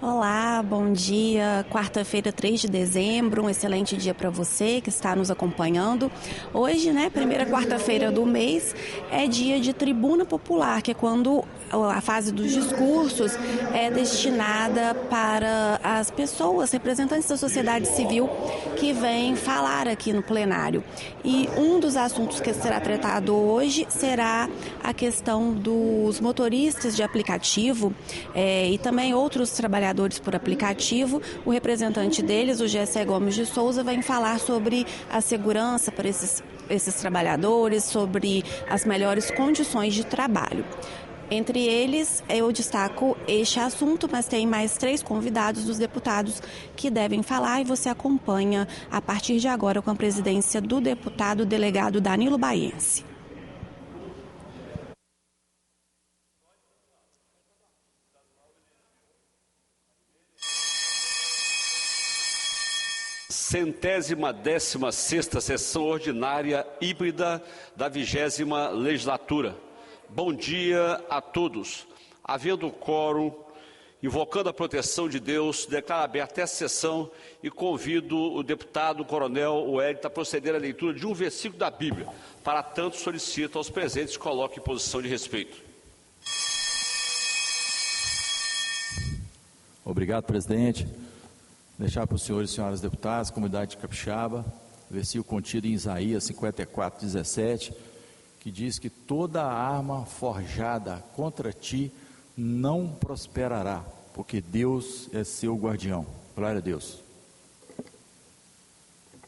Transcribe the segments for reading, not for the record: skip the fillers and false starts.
Olá, bom dia. Quarta-feira, 3 de dezembro, um excelente dia para você que está nos acompanhando. Hoje, primeira quarta-feira do mês, é dia de tribuna popular, que é quando a fase dos discursos é destinada para as pessoas, representantes da sociedade civil, que vêm falar aqui no plenário. E um dos assuntos que será tratado hoje será a questão dos motoristas de aplicativo e também outros trabalhadores por aplicativo. O representante deles, o Gessé Gomes de Souza, vai falar sobre a segurança para esses trabalhadores, sobre as melhores condições de trabalho. Entre eles, eu destaco este assunto, mas tem mais 3 convidados dos deputados que devem falar e você acompanha a partir de agora com a presidência do deputado delegado Danilo Baiense. Centésima 16ª sessão ordinária híbrida da 20ª legislatura. Bom dia a todos. Havendo quórum, invocando a proteção de Deus, declaro aberta essa sessão e convido o deputado Coronel Wellington a proceder à leitura de um versículo da Bíblia. Para tanto, solicito aos presentes que coloquem em posição de respeito. Obrigado, presidente. Deixar para os senhores e senhoras deputados, comunidade de Capixaba, versículo contido em Isaías 54:17, que diz que toda arma forjada contra ti não prosperará, porque Deus é seu guardião. Glória a Deus.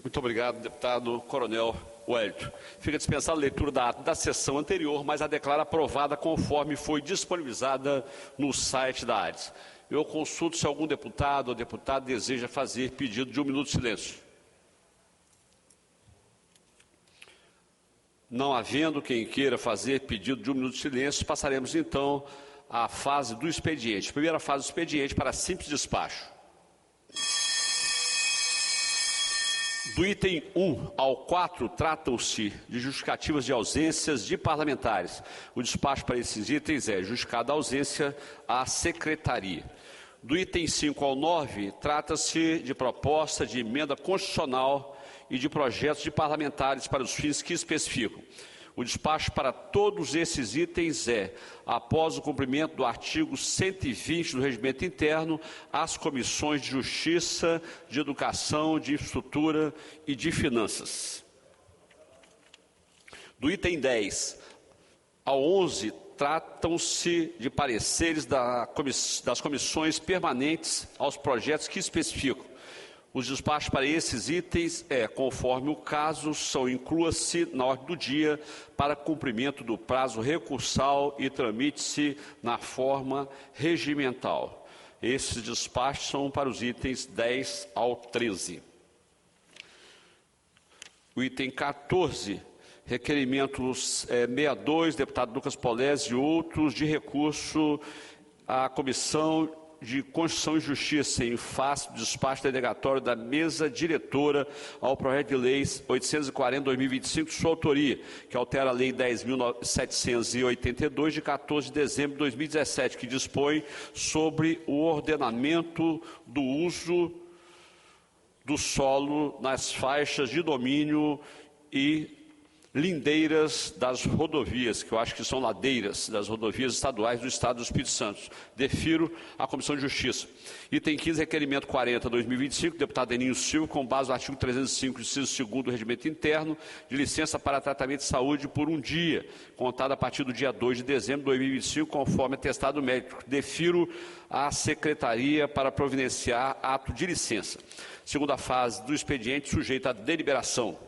Muito obrigado, deputado Coronel Wellington. Fica dispensada a leitura da ata da sessão anterior, mas a declaro aprovada conforme foi disponibilizada no site da ARES. Eu consulto se algum deputado ou deputada deseja fazer pedido de 1 minuto de silêncio. Não havendo quem queira fazer pedido de 1 minuto de silêncio, passaremos então à fase do expediente. Primeira fase do expediente para simples despacho. Do item 1 ao 4 tratam-se de justificativas de ausências de parlamentares. O despacho para esses itens é justificada a ausência à secretaria. Do item 5 ao 9 trata-se de proposta de emenda constitucional e de projetos de parlamentares para os fins que especificam. O despacho para todos esses itens é, após o cumprimento do artigo 120 do Regimento Interno, as comissões de Justiça, de Educação, de Infraestrutura e de Finanças. Do item 10 ao 11, tratam-se de pareceres das comissões permanentes aos projetos que especificam. Os despachos para esses itens, conforme o caso, inclua-se na ordem do dia para cumprimento do prazo recursal e tramite-se na forma regimental. Esses despachos são para os itens 10 ao 13. O item 14, requerimentos 62, deputado Lucas Polese e outros, de recurso à Comissão de Constituição e Justiça, em face do despacho delegatório da mesa diretora ao projeto de lei 840/2025, de sua autoria, que altera a lei 10.782, de 14 de dezembro de 2017, que dispõe sobre o ordenamento do uso do solo nas faixas de domínio e lindeiras das rodovias, que eu acho que são ladeiras das rodovias estaduais do Estado do Espírito Santo. Defiro à Comissão de Justiça. Item 15, requerimento 40/2025, deputado Eninho Silva, com base no artigo 305, inciso 2º do Regimento Interno, de licença para tratamento de saúde por um dia, contado a partir do dia 2 de dezembro de 2025, conforme atestado médico. Defiro à Secretaria para providenciar ato de licença. Segunda fase do expediente, sujeita à deliberação.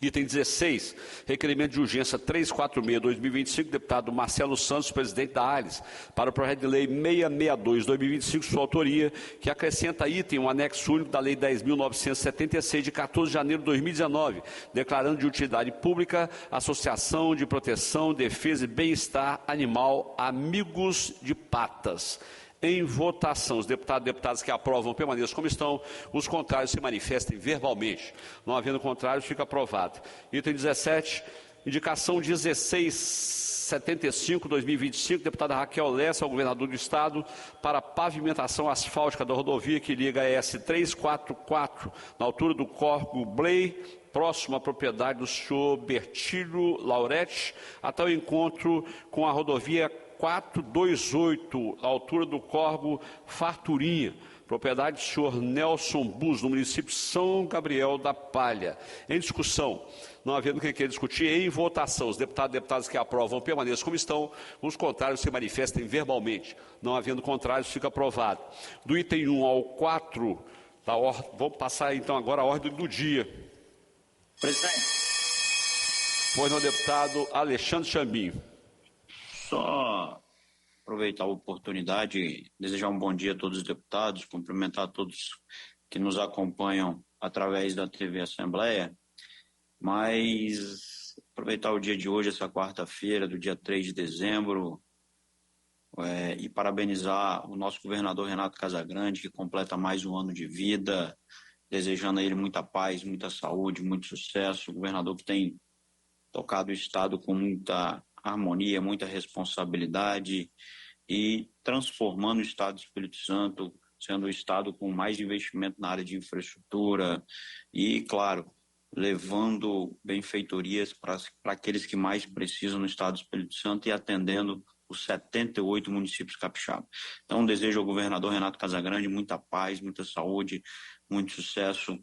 Item 16, requerimento de urgência 346/2025, deputado Marcelo Santos, presidente da ARES, para o projeto de lei 662/2025, sua autoria, que acrescenta item, um anexo único da lei 10.976, de 14 de janeiro de 2019, declarando de utilidade pública a Associação de Proteção, Defesa e Bem-Estar Animal Amigos de Patas. Em votação, os deputados e deputadas que aprovam permaneçam como estão, os contrários se manifestem verbalmente. Não havendo contrários, fica aprovado. Item 17, Indicação 1675-2025, deputada Raquel Lessa, ao governador do Estado, para pavimentação asfáltica da rodovia que liga a ES 344, na altura do Córrego Blei, próximo à propriedade do senhor Bertílio Lauretti, até o encontro com a rodovia 428, à altura do Córrego Farturinha, propriedade do senhor Nelson Bus, no município de São Gabriel da Palha. Em discussão, não havendo quem queira discutir, em votação, os deputados e deputadas que aprovam permaneçam como estão, os contrários se manifestem verbalmente. Não havendo contrários, fica aprovado. Do item 1 ao 4, vamos passar então agora a ordem do dia. Presidente. Pois não, deputado Alexandre Chambinho. Só aproveitar a oportunidade e desejar um bom dia a todos os deputados, cumprimentar todos que nos acompanham através da TV Assembleia, mas aproveitar o dia de hoje, essa quarta-feira, do dia 3 de dezembro, e parabenizar o nosso governador Renato Casagrande, que completa mais um ano de vida, desejando a ele muita paz, muita saúde, muito sucesso, o governador que tem tocado o Estado com muita harmonia, muita responsabilidade e transformando o Estado do Espírito Santo, sendo o Estado com mais investimento na área de infraestrutura e, claro, levando benfeitorias para aqueles que mais precisam no Estado do Espírito Santo e atendendo os 78 municípios capixabas. Então, desejo ao governador Renato Casagrande muita paz, muita saúde, muito sucesso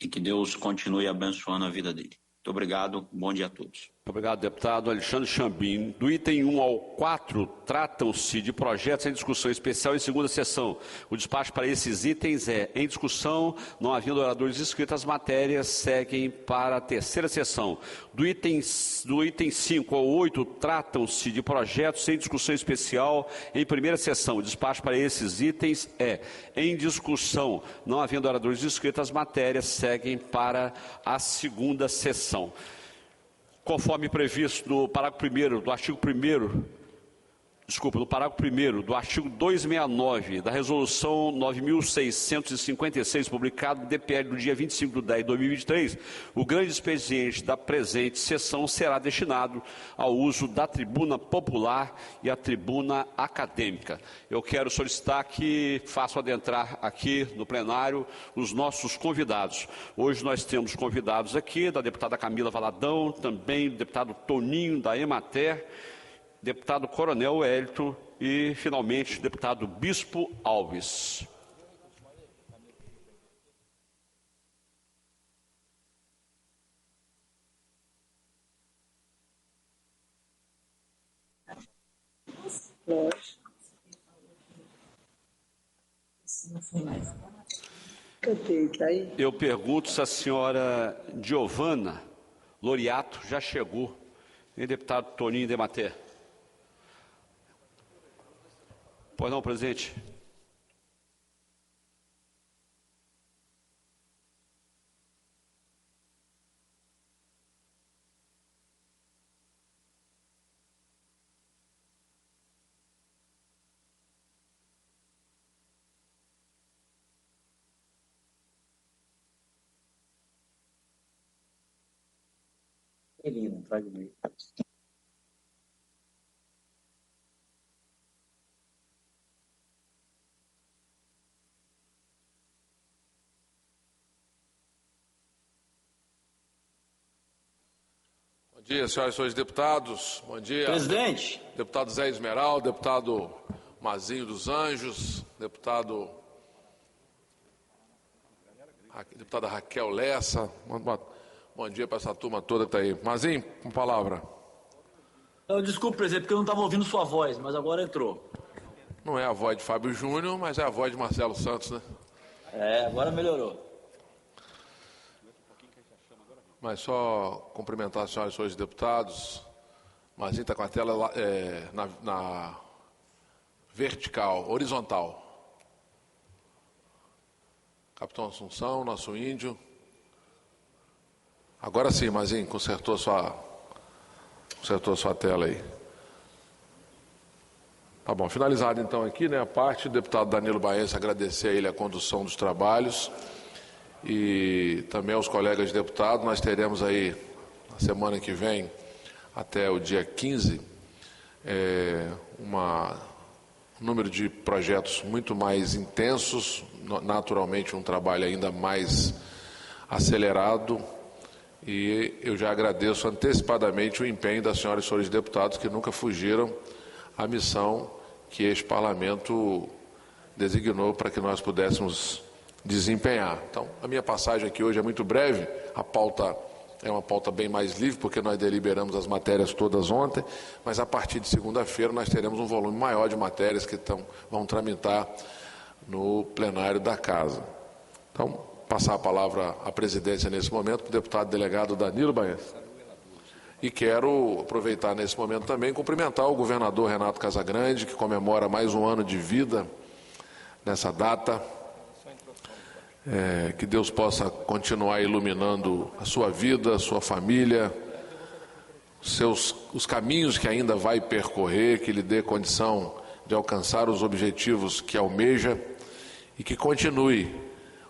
e que Deus continue abençoando a vida dele. Muito obrigado, bom dia a todos. Muito obrigado, deputado Alexandre Chambinho. Do item 1 ao 4, tratam-se de projetos em discussão especial em segunda sessão. O despacho para esses itens é em discussão, não havendo oradores inscritos, as matérias seguem para a terceira sessão. Do item 5 ao 8, tratam-se de projetos em discussão especial em primeira sessão. O despacho para esses itens é em discussão, não havendo oradores inscritos, as matérias seguem para a segunda sessão. Conforme previsto no parágrafo 1º do artigo 1º, no parágrafo 1º do artigo 269 da Resolução 9.656, publicado no DPL do dia 25/10/2023, o grande expediente da presente sessão será destinado ao uso da tribuna popular e a tribuna acadêmica. Eu quero solicitar que façam adentrar aqui no plenário os nossos convidados. Hoje nós temos convidados aqui da deputada Camila Valadão, também do deputado Toninho da Emater, deputado Coronel Wellington e, finalmente, deputado Bispo Alves. Eu pergunto se a senhora Giovana Loriato já chegou. E deputado Toninho de Emater. Pois não, presidente. Ele não traz meio. Bom dia, senhoras e senhores deputados. Bom dia. Presidente. Deputado Zé Esmeralda, deputado Mazinho dos Anjos, deputada Raquel Lessa. Bom dia para essa turma toda que está aí. Mazinho, com palavra. Desculpe, presidente, porque eu não estava ouvindo sua voz, mas agora entrou. Não é a voz de Fábio Júnior, mas é a voz de Marcelo Santos, né? Agora melhorou. Mas só cumprimentar as senhoras e senhores deputados. Mazinho está com a tela na vertical, horizontal. Capitão Assunção, nosso índio. Agora sim, Mazinho, consertou sua tela aí. Tá bom, finalizado então aqui, né, a parte, o deputado Danilo Baense, agradecer a ele a condução dos trabalhos e também aos colegas deputados. Nós teremos aí na semana que vem, até o dia 15, um número de projetos muito mais intensos, naturalmente um trabalho ainda mais acelerado, e eu já agradeço antecipadamente o empenho das senhoras e senhores deputados que nunca fugiram à missão que este parlamento designou para que nós pudéssemos desempenhar. Então, a minha passagem aqui hoje é muito breve, a pauta é uma pauta bem mais livre, porque nós deliberamos as matérias todas ontem, mas a partir de segunda-feira nós teremos um volume maior de matérias que vão tramitar no plenário da Casa. Então, passar a palavra à presidência nesse momento para o deputado delegado Danilo Baense. E quero aproveitar nesse momento também cumprimentar o governador Renato Casagrande, que comemora mais um ano de vida nessa data. Que Deus possa continuar iluminando a sua vida, a sua família, os caminhos que ainda vai percorrer, que lhe dê condição de alcançar os objetivos que almeja e que continue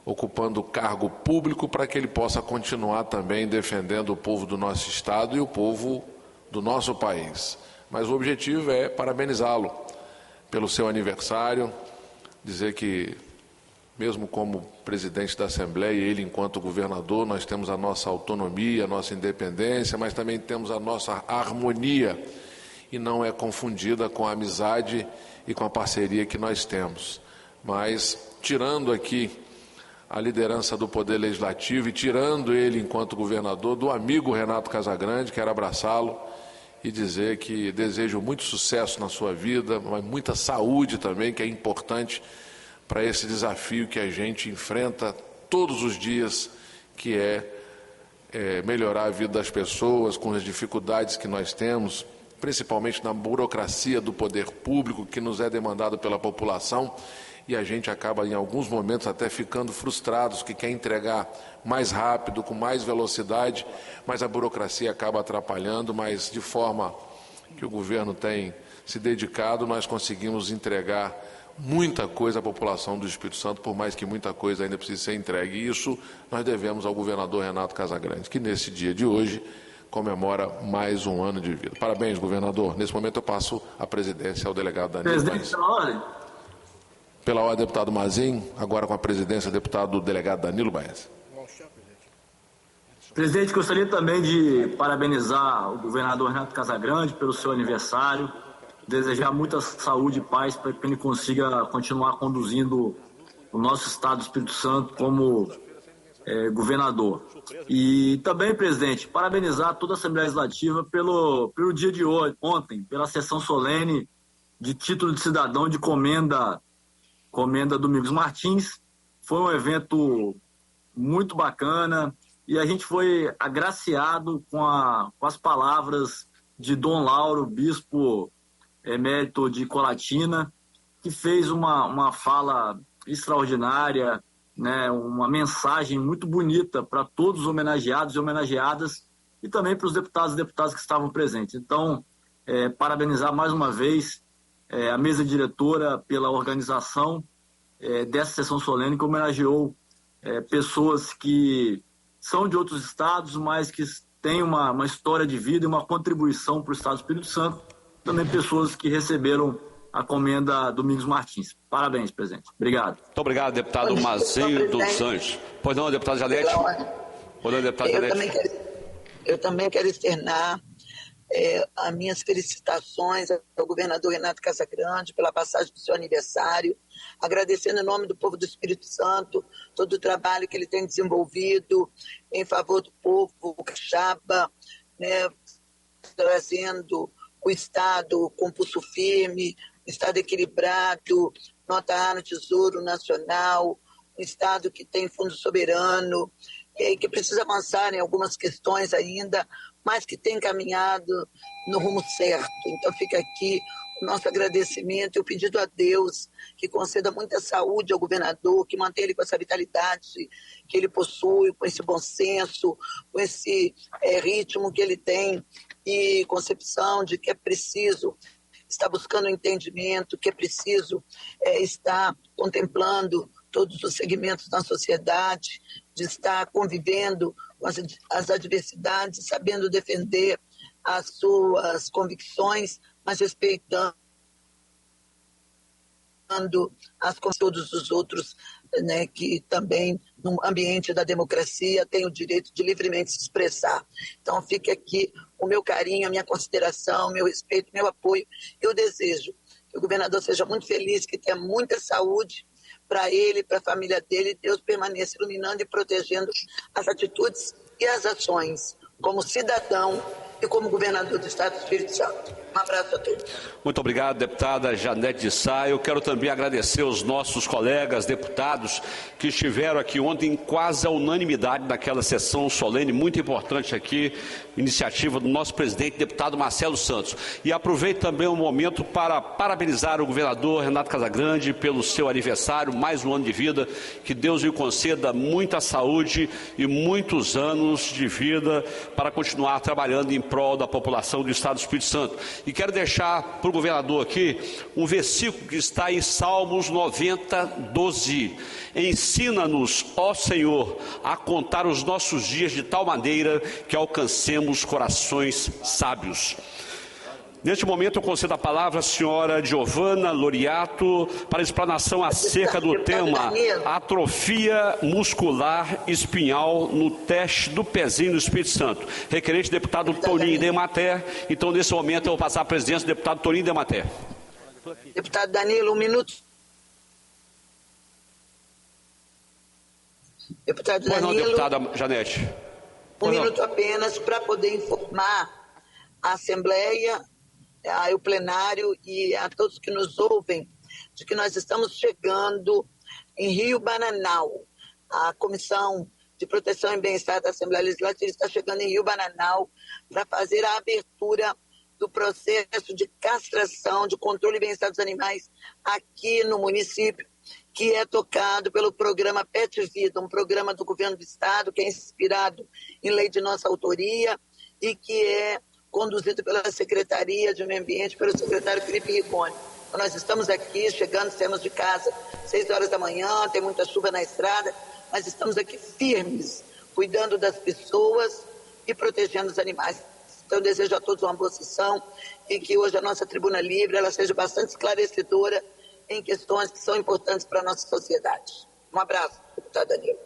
ocupando o cargo público para que ele possa continuar também defendendo o povo do nosso estado e o povo do nosso país. Mas o objetivo é parabenizá-lo pelo seu aniversário, dizer que mesmo como presidente da Assembleia e ele enquanto governador, nós temos a nossa autonomia, a nossa independência, mas também temos a nossa harmonia e não é confundida com a amizade e com a parceria que nós temos. Mas, tirando aqui a liderança do Poder Legislativo e tirando ele enquanto governador do amigo Renato Casagrande, quero abraçá-lo e dizer que desejo muito sucesso na sua vida, mas muita saúde também, que é importante para esse desafio que a gente enfrenta todos os dias, que é melhorar a vida das pessoas com as dificuldades que nós temos, principalmente na burocracia do poder público que nos é demandado pela população, e a gente acaba em alguns momentos até ficando frustrados, que quer entregar mais rápido, com mais velocidade, mas a burocracia acaba atrapalhando, mas de forma que o governo tem se dedicado, nós conseguimos entregar muita coisa à população do Espírito Santo, por mais que muita coisa ainda precise ser entregue. E isso nós devemos ao governador Renato Casagrande, que nesse dia de hoje comemora mais um ano de vida. Parabéns, governador. Nesse momento eu passo a presidência ao delegado Danilo. Presidente, pela ordem. Pela ordem, deputado Mazin. Agora com a presidência, deputado delegado Danilo Baense. Presidente, gostaria também de parabenizar o governador Renato Casagrande pelo seu aniversário, desejar muita saúde e paz para que ele consiga continuar conduzindo o nosso estado do Espírito Santo como governador. E também, presidente, parabenizar toda a Assembleia Legislativa pelo dia de ontem, pela sessão solene de título de cidadão de Comenda Domingos Martins. Foi um evento muito bacana e a gente foi agraciado com as palavras de Dom Lauro, bispo emérito de Colatina, que fez uma fala extraordinária, né, uma mensagem muito bonita para todos os homenageados e homenageadas e também para os deputados e deputadas que estavam presentes. Então, parabenizar mais uma vez a mesa diretora pela organização dessa sessão solene que homenageou pessoas que são de outros estados, mas que têm uma história de vida e uma contribuição para o estado do Espírito Santo. Também pessoas que receberam a Comenda Domingos Martins. Parabéns, presidente. Obrigado. Muito obrigado, deputado Mazinho dos Anjos. Pois não, deputado Janete? Pois não, deputado Janete? Eu também quero externar as minhas felicitações ao governador Renato Casagrande pela passagem do seu aniversário, agradecendo em nome do povo do Espírito Santo todo o trabalho que ele tem desenvolvido em favor do povo capixaba, né, trazendo o Estado com pulso firme, um Estado equilibrado, nota A no Tesouro Nacional, um Estado que tem fundo soberano, que precisa avançar em algumas questões ainda, mas que tem caminhado no rumo certo. Então fica aqui o nosso agradecimento e o pedido a Deus que conceda muita saúde ao governador, que mantenha ele com essa vitalidade que ele possui, com esse bom senso, com esse ritmo que ele tem e concepção de que é preciso estar buscando entendimento, que é preciso estar contemplando todos os segmentos da sociedade, de estar convivendo com as adversidades, sabendo defender as suas convicções, mas respeitando as de todos os outros, né, que também, no ambiente da democracia, têm o direito de livremente se expressar. Então, fica aqui o meu carinho, a minha consideração, o meu respeito, o meu apoio. Eu desejo que o governador seja muito feliz, que tenha muita saúde para ele, para a família dele, Deus permaneça iluminando e protegendo as atitudes e as ações como cidadão e como governador do Estado do Espírito Santo. Um abraço a todos. Muito obrigado, deputada Janete de Sá. Eu quero também agradecer aos nossos colegas deputados que estiveram aqui ontem em quase a unanimidade naquela sessão solene, muito importante aqui, iniciativa do nosso presidente, deputado Marcelo Santos. E aproveito também o momento para parabenizar o governador Renato Casagrande pelo seu aniversário, mais um ano de vida, que Deus lhe conceda muita saúde e muitos anos de vida para continuar trabalhando em prol da população do Estado do Espírito Santo. E quero deixar para o governador aqui um versículo que está em Salmos 90, 12. Ensina-nos, ó Senhor, a contar os nossos dias de tal maneira que alcancemos corações sábios. Neste momento eu concedo a palavra à senhora Giovana Loriato para explanação acerca do tema atrofia muscular espinhal no teste do pezinho do Espírito Santo. Requerente deputado Toninho Dematé. Então, nesse momento, eu vou passar a presidência do deputado Toninho Dematé. Deputado Danilo, um minuto. Deputado Danilo. Pois não, deputada Janete. Um minuto apenas para poder informar a Assembleia, o plenário e a todos que nos ouvem de que nós estamos chegando em Rio Bananal. A Comissão de Proteção e Bem-Estar da Assembleia Legislativa está chegando em Rio Bananal para fazer a abertura do processo de castração, de controle e bem-estar dos animais aqui no município, que é tocado pelo programa Pet Vida, um programa do governo do Estado que é inspirado em lei de nossa autoria e que é conduzido pela Secretaria de Meio Ambiente, pelo secretário Felipe Rigoni. Então, nós estamos aqui, chegando, saímos de casa 6 horas da manhã, tem muita chuva na estrada, mas estamos aqui firmes, cuidando das pessoas e protegendo os animais. Então, eu desejo a todos uma boa sessão e que hoje a nossa tribuna livre ela seja bastante esclarecedora em questões que são importantes para a nossa sociedade. Um abraço, deputado Danilo.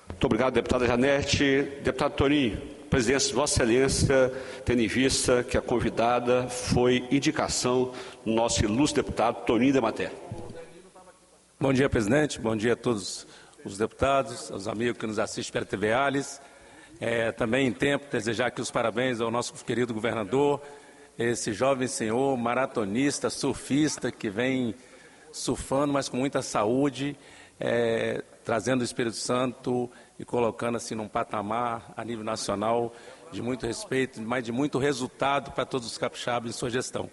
Muito obrigado, deputada Janete. Deputado Toninho. Presidência de Vossa Excelência, tendo em vista que a convidada foi indicação do nosso ilustre deputado Toninho Dematé. Bom dia, presidente. Bom dia a todos os deputados, aos amigos que nos assistem pela TV Alice. Também em tempo, desejar aqui os parabéns ao nosso querido governador, esse jovem senhor, maratonista, surfista, que vem surfando, mas com muita saúde, trazendo o Espírito Santo e colocando assim num patamar a nível nacional de muito respeito, mas de muito resultado para todos os capixabas em sua gestão.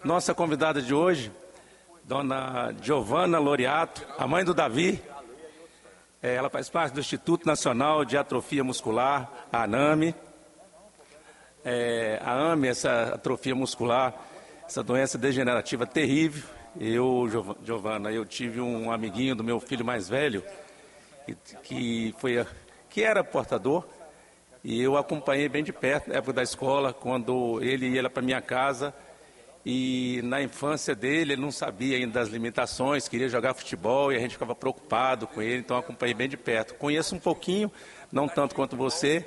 Nossa convidada de hoje, dona Giovana Loriato, a mãe do Davi, ela faz parte do Instituto Nacional de Atrofia Muscular, a ANAME. A ANAME, essa atrofia muscular, essa doença degenerativa terrível. Giovana, eu tive um amiguinho do meu filho mais velho, que era portador, e eu acompanhei bem de perto, na época da escola, quando ele ia para minha casa, e na infância dele, ele não sabia ainda das limitações, queria jogar futebol, e a gente ficava preocupado com ele, então eu acompanhei bem de perto. Conheço um pouquinho, não tanto quanto você,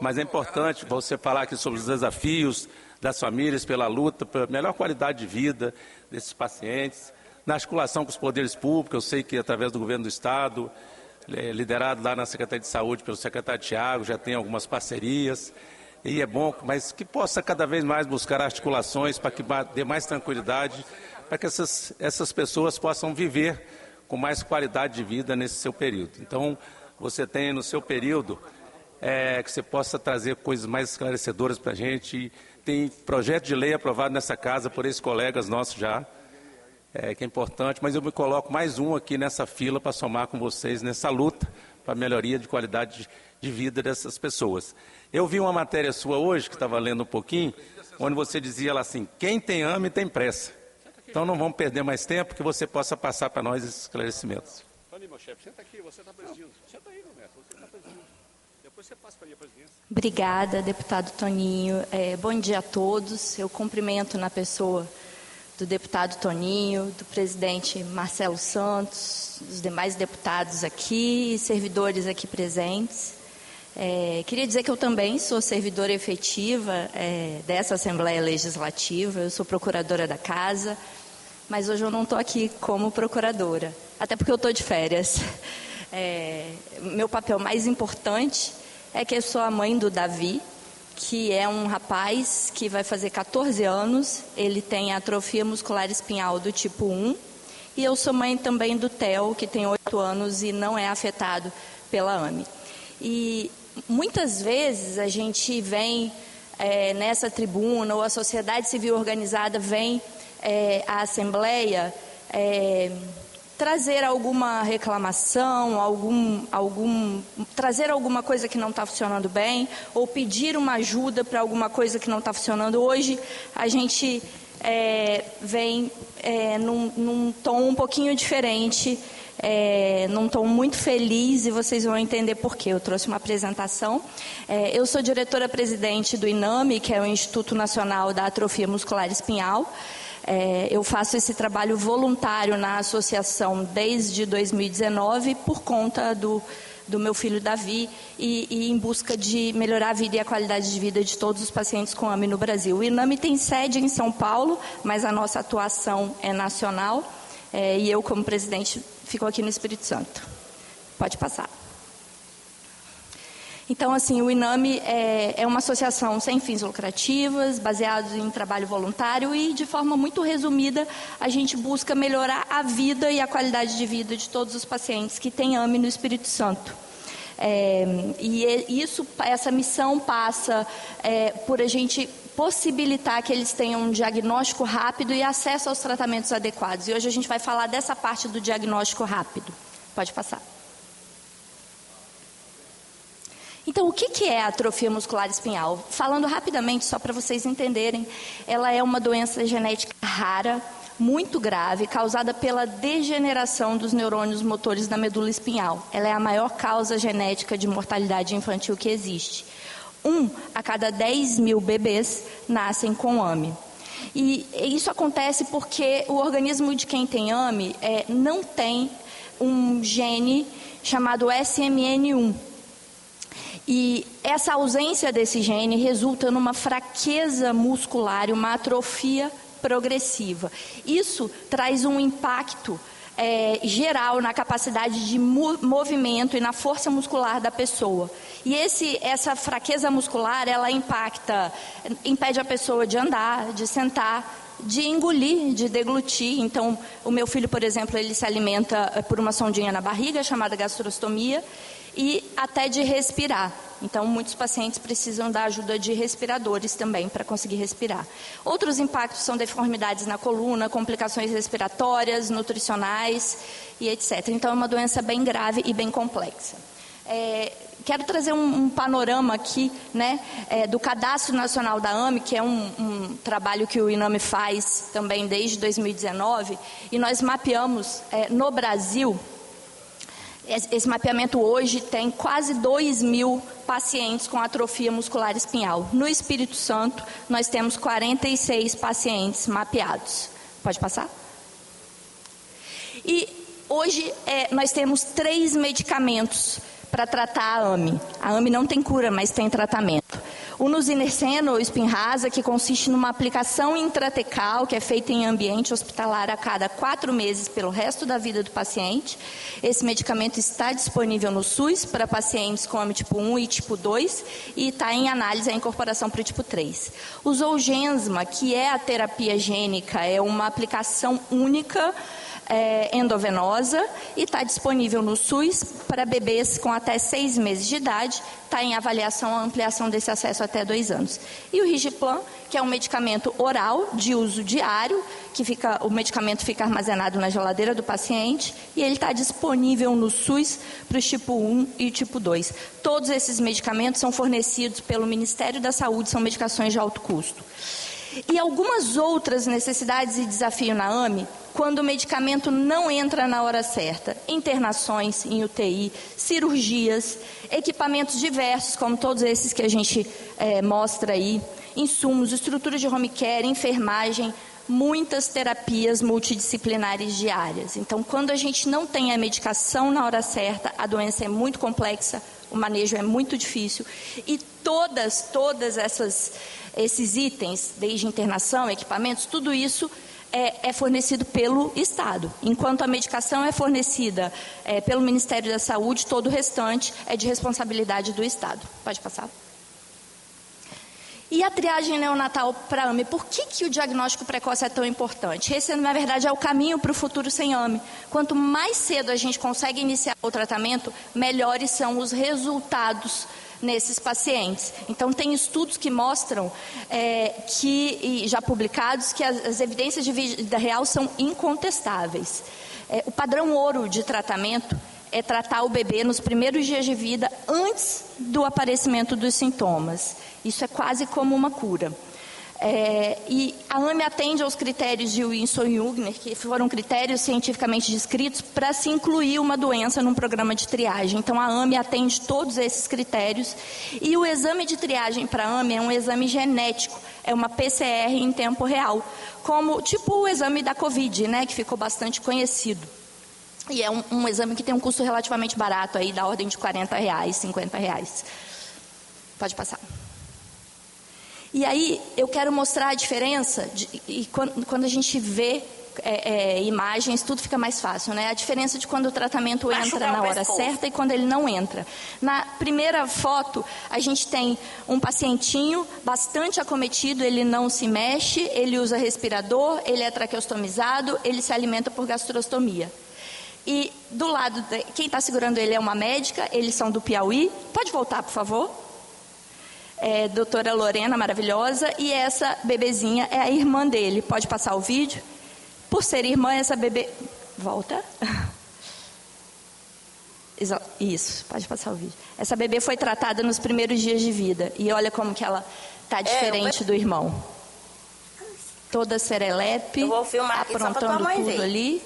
mas é importante você falar aqui sobre os desafios das famílias pela luta, pela melhor qualidade de vida desses pacientes, na articulação com os poderes públicos. Eu sei que através do governo do Estado, liderado lá na Secretaria de Saúde pelo secretário Tiago, já tem algumas parcerias, e é bom, mas que possa cada vez mais buscar articulações para que dê mais tranquilidade, para que essas pessoas possam viver com mais qualidade de vida nesse seu período. Então, você tem no seu período que você possa trazer coisas mais esclarecedoras para a gente. Tem projeto de lei aprovado nessa casa por esses colegas nossos já, que é importante, mas eu me coloco mais um aqui nessa fila para somar com vocês nessa luta para a melhoria de qualidade de vida dessas pessoas. Eu vi uma matéria sua hoje, que estava lendo um pouquinho, onde você dizia lá assim, quem tem AME tem pressa. Então não vamos perder mais tempo, que você possa passar para nós esses esclarecimentos. Meu chefe, senta aqui, você está presidindo. Senta aí, meu mestre, você está presidindo. Obrigada, deputado Toninho. Bom dia a todos. Eu cumprimento na pessoa do deputado Toninho, do presidente Marcelo Santos, dos demais deputados aqui e servidores aqui presentes. Queria dizer que eu também sou servidora efetiva dessa Assembleia Legislativa, eu sou procuradora da Casa, mas hoje eu não estou aqui como procuradora, até porque eu estou de férias. Meu papel mais importante é que eu sou a mãe do Davi, que é um rapaz que vai fazer 14 anos, ele tem atrofia muscular espinhal do tipo 1, e eu sou mãe também do Theo, que tem 8 anos e não é afetado pela AME. E muitas vezes a gente vem nessa tribuna, ou a sociedade civil organizada vem à Assembleia trazer alguma reclamação, trazer alguma coisa que não está funcionando bem, ou pedir uma ajuda para alguma coisa que não está funcionando. Hoje a gente vem num tom um pouquinho diferente, num tom muito feliz, e vocês vão entender por quê. Eu trouxe uma apresentação. Eu sou diretora-presidente do INAME, que é o Instituto Nacional da Atrofia Muscular Espinhal. Eu faço esse trabalho voluntário na associação desde 2019 por conta do meu filho Davi e em busca de melhorar a vida e a qualidade de vida de todos os pacientes com AME no Brasil. O INAME tem sede em São Paulo, mas a nossa atuação é nacional, e eu, como presidente, fico aqui no Espírito Santo. Pode passar. Então, assim, o INAME é uma associação sem fins lucrativos, baseado em trabalho voluntário, e, de forma muito resumida, a gente busca melhorar a vida e a qualidade de vida de todos os pacientes que têm AME no Espírito Santo. Essa missão passa por a gente possibilitar que eles tenham um diagnóstico rápido e acesso aos tratamentos adequados. E hoje a gente vai falar dessa parte do diagnóstico rápido. Pode passar. Então, o que é a atrofia muscular espinhal? Falando rapidamente, só para vocês entenderem, ela é uma doença genética rara, muito grave, causada pela degeneração dos neurônios motores da medula espinhal. Ela é a maior causa genética de mortalidade infantil que existe. 1 a cada 10 mil bebês nascem com AME. E isso acontece porque o organismo de quem tem AME não tem um gene chamado SMN1. E essa ausência desse gene resulta numa fraqueza muscular e uma atrofia progressiva. Isso traz um impacto geral na capacidade de movimento e na força muscular da pessoa. E essa fraqueza muscular, ela impede a pessoa de andar, de sentar, de engolir, de deglutir. Então, o meu filho, por exemplo, ele se alimenta por uma sondinha na barriga, chamada gastrostomia, e até de respirar. Então, muitos pacientes precisam da ajuda de respiradores também para conseguir respirar. Outros impactos são deformidades na coluna, complicações respiratórias, nutricionais e etc. Então, é uma doença bem grave e bem complexa. Quero trazer um panorama aqui, do Cadastro Nacional da AME, que é um trabalho que o INAME faz também desde 2019, e nós mapeamos no Brasil. Esse mapeamento hoje tem quase 2.000 pacientes com atrofia muscular espinhal. No Espírito Santo, nós temos 46 pacientes mapeados. Pode passar? E hoje nós temos 3 medicamentos para tratar a AME. A AME não tem cura, mas tem tratamento. O Nusinersen, ou Spinraza, que consiste numa aplicação intratecal, que é feita em ambiente hospitalar a cada 4 meses pelo resto da vida do paciente. Esse medicamento está disponível no SUS para pacientes com AME tipo 1 e tipo 2 e está em análise a incorporação para o tipo 3. O Zolgensma, que é a terapia gênica, é uma aplicação única endovenosa e está disponível no SUS para bebês com até 6 meses de idade. Está em avaliação a ampliação desse acesso até 2 anos. E o Rigiplam, que é um medicamento oral de uso diário, o medicamento fica armazenado na geladeira do paciente e ele está disponível no SUS para o tipo 1 e tipo 2. Todos esses medicamentos são fornecidos pelo Ministério da Saúde, são medicações de alto custo. E algumas outras necessidades e desafios na AME, quando o medicamento não entra na hora certa. Internações em UTI, cirurgias, equipamentos diversos, como todos esses que a gente mostra aí, insumos, estrutura de home care, enfermagem, muitas terapias multidisciplinares diárias. Então, quando a gente não tem a medicação na hora certa, a doença é muito complexa, o manejo é muito difícil. E todos esses itens, desde internação, equipamentos, tudo isso é fornecido pelo Estado. Enquanto a medicação é fornecida pelo Ministério da Saúde, todo o restante é de responsabilidade do Estado. Pode passar. E a triagem neonatal para AME, por que o diagnóstico precoce é tão importante? Esse, na verdade, é o caminho para o futuro sem AME. Quanto mais cedo a gente consegue iniciar o tratamento, melhores são os resultados nesses pacientes. Então, tem estudos que mostram, já publicados, que as evidências de vida real são incontestáveis. O padrão ouro de tratamento é tratar o bebê nos primeiros dias de vida, antes do aparecimento dos sintomas. Isso é quase como uma cura. E a AME atende aos critérios de Wilson e Ugner, que foram critérios cientificamente descritos para se incluir uma doença num programa de triagem. Então, a AME atende todos esses critérios. E o exame de triagem para a AME é um exame genético, é uma PCR em tempo real, tipo o exame da Covid, né, que ficou bastante conhecido. E é um exame que tem um custo relativamente barato, aí, da ordem de R$40, R$50. Pode passar. E aí, eu quero mostrar a diferença, quando a gente vê imagens, tudo fica mais fácil, né? A diferença de quando o tratamento entra na hora certa e quando ele não entra. Na primeira foto, a gente tem um pacientinho bastante acometido, ele não se mexe, ele usa respirador, ele é traqueostomizado, ele se alimenta por gastrostomia. E do lado, quem está segurando ele é uma médica, eles são do Piauí. Pode voltar, por favor? Doutora Lorena, maravilhosa, e essa bebezinha é a irmã dele. Pode passar o vídeo? Por ser irmã, essa bebê... Volta. Isso, pode passar o vídeo. Essa bebê foi tratada nos primeiros dias de vida. E olha como que ela está diferente do irmão. Toda serelepe, aprontando tudo ali.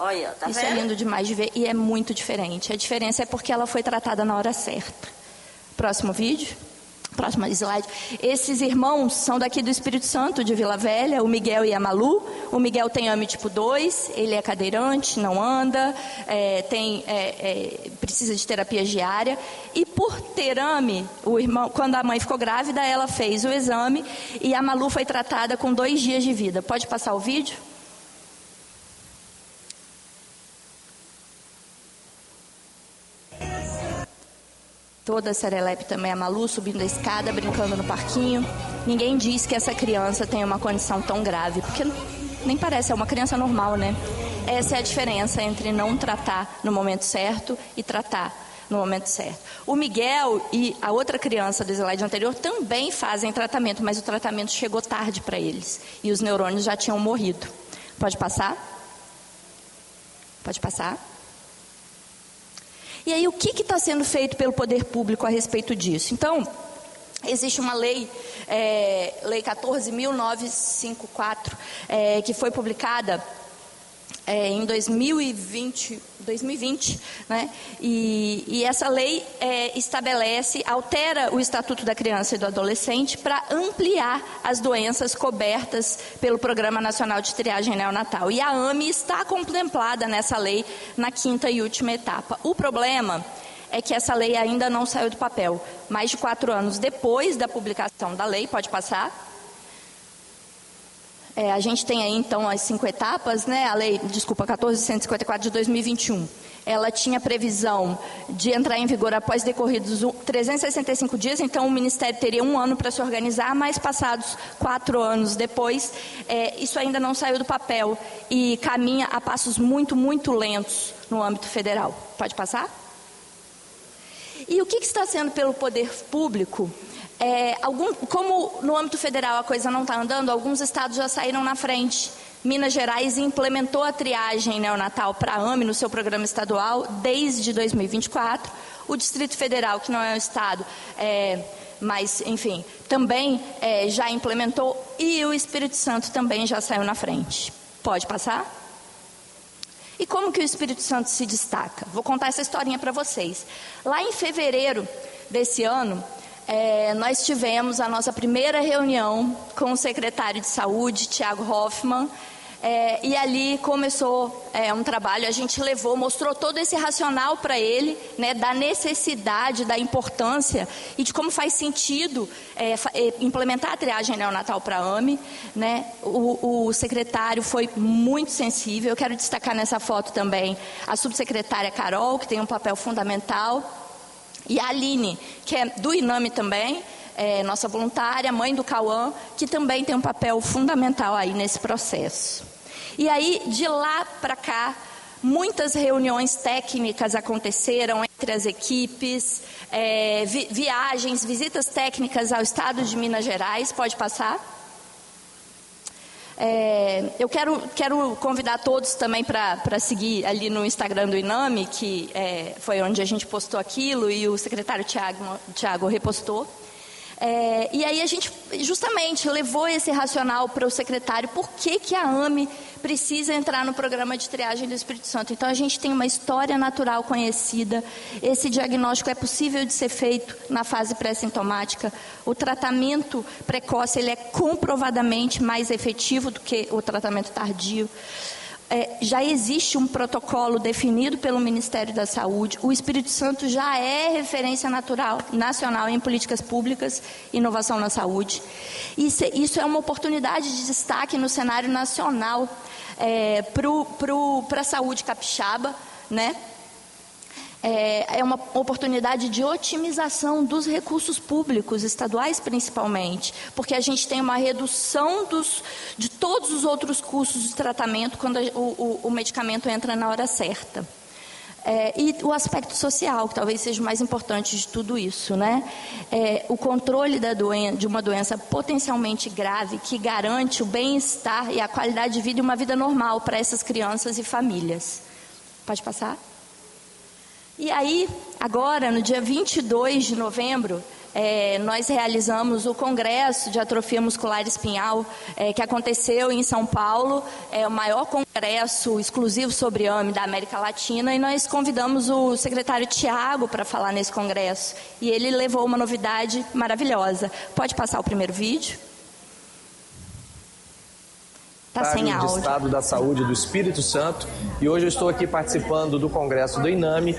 Olha, tá Isso vendo? É lindo demais de ver e é muito diferente. A diferença é porque ela foi tratada na hora certa. Próximo vídeo. Próximo slide. Esses irmãos são daqui do Espírito Santo, de Vila Velha, o Miguel e a Malu. O Miguel tem AME tipo 2, ele é cadeirante, não anda, precisa de terapia diária. E por ter AME, o irmão, quando a mãe ficou grávida, ela fez o exame e a Malu foi tratada com 2 dias de vida. Pode passar o vídeo? Toda a serelepe também, a Malu subindo a escada, brincando no parquinho. Ninguém diz que essa criança tem uma condição tão grave, porque nem parece, é uma criança normal, né? Essa é a diferença entre não tratar no momento certo e tratar no momento certo. O Miguel e a outra criança do slide anterior também fazem tratamento, mas o tratamento chegou tarde para eles. E os neurônios já tinham morrido. Pode passar? Pode passar? E aí, o que está sendo feito pelo poder público a respeito disso? Então, existe uma lei, Lei 14.954, que foi publicada em 2020, né? E essa lei altera o Estatuto da Criança e do Adolescente para ampliar as doenças cobertas pelo Programa Nacional de Triagem Neonatal. E a AME está contemplada nessa lei na 5ª e última etapa. O problema é que essa lei ainda não saiu do papel. Mais de 4 anos depois da publicação da lei, pode passar? A gente tem aí, então, as 5 etapas, né? A lei, 14.154 de 2021. Ela tinha previsão de entrar em vigor após decorridos 365 dias, então o Ministério teria 1 ano para se organizar, mas passados 4 anos depois, isso ainda não saiu do papel e caminha a passos muito, muito lentos no âmbito federal. Pode passar? E o que está sendo pelo poder público? Como no âmbito federal a coisa não está andando, alguns estados já saíram na frente. Minas Gerais implementou a triagem neonatal para a AME no seu programa estadual desde 2024. O Distrito Federal, que não é um estado, mas, enfim, também já implementou. e o Espírito Santo também já saiu na frente. Pode passar? E como que o Espírito Santo se destaca? Vou contar essa historinha para vocês. Lá em fevereiro desse ano, nós tivemos a nossa primeira reunião com o secretário de Saúde, Thiago Hoffmann, e ali começou um trabalho. A gente mostrou todo esse racional para ele, né, da necessidade, da importância e de como faz sentido implementar a triagem neonatal para a AME, né? O secretário foi muito sensível. Eu quero destacar nessa foto também a subsecretária Carol, que tem um papel fundamental, e a Aline, que é do INAME também, nossa voluntária, mãe do Cauã, que também tem um papel fundamental aí nesse processo. E aí, de lá para cá, muitas reuniões técnicas aconteceram entre as equipes, viagens, visitas técnicas ao estado de Minas Gerais. Pode passar? Eu quero convidar todos também para seguir ali no Instagram do INAME, que foi onde a gente postou aquilo e o secretário Thiago repostou. E aí a gente justamente levou esse racional para o secretário, por que a AME precisa entrar no programa de triagem do Espírito Santo. Então a gente tem uma história natural conhecida, esse diagnóstico é possível de ser feito na fase pré-sintomática, o tratamento precoce ele é comprovadamente mais efetivo do que o tratamento tardio. Já existe um protocolo definido pelo Ministério da Saúde, o Espírito Santo já é referência nacional em políticas públicas e inovação na saúde. Isso é uma oportunidade de destaque no cenário nacional para a saúde capixaba, né? É uma oportunidade de otimização dos recursos públicos, estaduais principalmente, porque a gente tem uma redução de todos os outros custos de tratamento quando o medicamento entra na hora certa. E o aspecto social, que talvez seja o mais importante de tudo isso, né? O controle de uma doença potencialmente grave que garante o bem-estar e a qualidade de vida e uma vida normal para essas crianças e famílias. Pode passar? E aí, agora, no dia 22 de novembro, nós realizamos o Congresso de Atrofia Muscular Espinhal, que aconteceu em São Paulo, o maior congresso exclusivo sobre AME da América Latina, e nós convidamos o secretário Thiago para falar nesse congresso, e ele levou uma novidade maravilhosa. Pode passar o primeiro vídeo? Sem áudio. De Estado da Saúde do Espírito Santo, e hoje eu estou aqui participando do Congresso do INAME,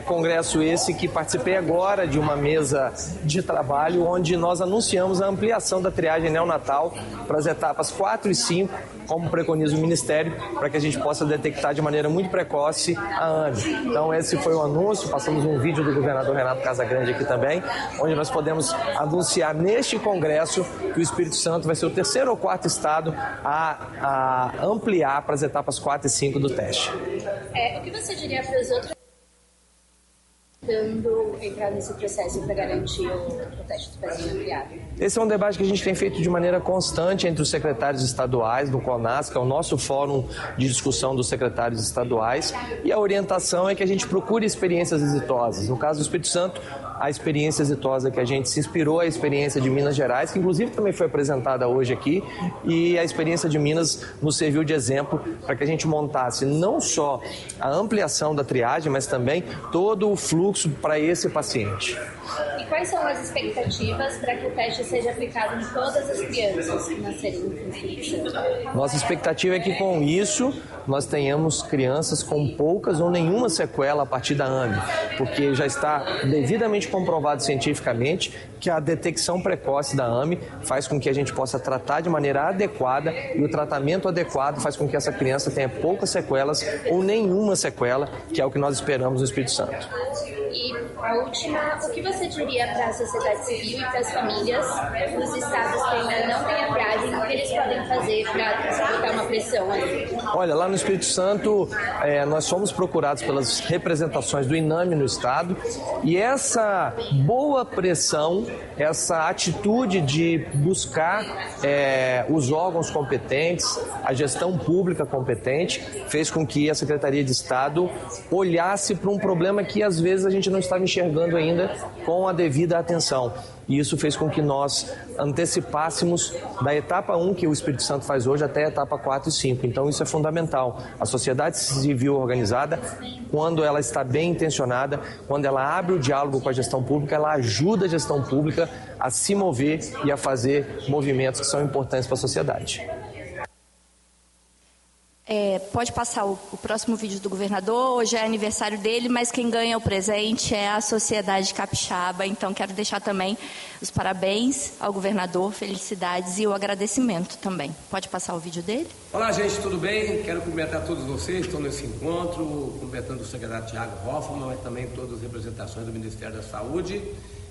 congresso esse que participei agora de uma mesa de trabalho onde nós anunciamos a ampliação da triagem neonatal para as etapas 4 e 5, como preconiza o Ministério, para que a gente possa detectar de maneira muito precoce a AME. Então esse foi o anúncio, passamos um vídeo do governador Renato Casagrande aqui também, onde nós podemos anunciar neste Congresso que o Espírito Santo vai ser o terceiro ou quarto estado a ampliar para as etapas 4 e 5 do teste. O que você diria para os outros tentando entrar nesse processo para garantir o teste do pezinho ampliado? Esse é um debate que a gente tem feito de maneira constante entre os secretários estaduais do CONAS, que é o nosso fórum de discussão dos secretários estaduais, e a orientação é que a gente procure experiências exitosas. No caso do Espírito Santo, a experiência exitosa que a gente se inspirou é a experiência de Minas Gerais, que inclusive também foi apresentada hoje aqui, e a experiência de Minas nos serviu de exemplo para que a gente montasse não só a ampliação da triagem, mas também todo o fluxo para esse paciente. E quais são as expectativas para que o teste seja aplicado em todas as crianças que nascerem no Espírito Santo? Nossa expectativa é que com isso nós tenhamos crianças com poucas ou nenhuma sequela a partir da AME, porque já está devidamente comprovado cientificamente que a detecção precoce da AME faz com que a gente possa tratar de maneira adequada, e o tratamento adequado faz com que essa criança tenha poucas sequelas ou nenhuma sequela, que é o que nós esperamos no Espírito Santo. E a última, o que você diria para a sociedade civil e para as famílias nos estados que ainda não têm a triagem, o que eles podem fazer para botar uma pressão ali? Olha, lá no Espírito Santo, nós fomos procurados pelas representações do INAME no estado, e essa boa pressão, essa atitude de buscar os órgãos competentes, a gestão pública competente, fez com que a Secretaria de Estado olhasse para um problema que às vezes a gente não estava enxergando enxergando ainda com a devida atenção. E isso fez com que nós antecipássemos da etapa 1 que o Espírito Santo faz hoje até a etapa 4 e 5. Então isso é fundamental. A sociedade civil organizada, quando ela está bem intencionada, quando ela abre o diálogo com a gestão pública, ela ajuda a gestão pública a se mover e a fazer movimentos que são importantes para a sociedade. Pode passar o próximo vídeo do governador. Hoje é aniversário dele, mas quem ganha o presente é a sociedade capixaba. Então quero deixar também os parabéns ao governador, felicidades e o agradecimento também. Pode passar o vídeo dele? Olá, gente, tudo bem? Quero cumprimentar todos vocês que estão nesse encontro, cumprimentando o secretário Tiago Hoffmann, mas também todas as representações do Ministério da Saúde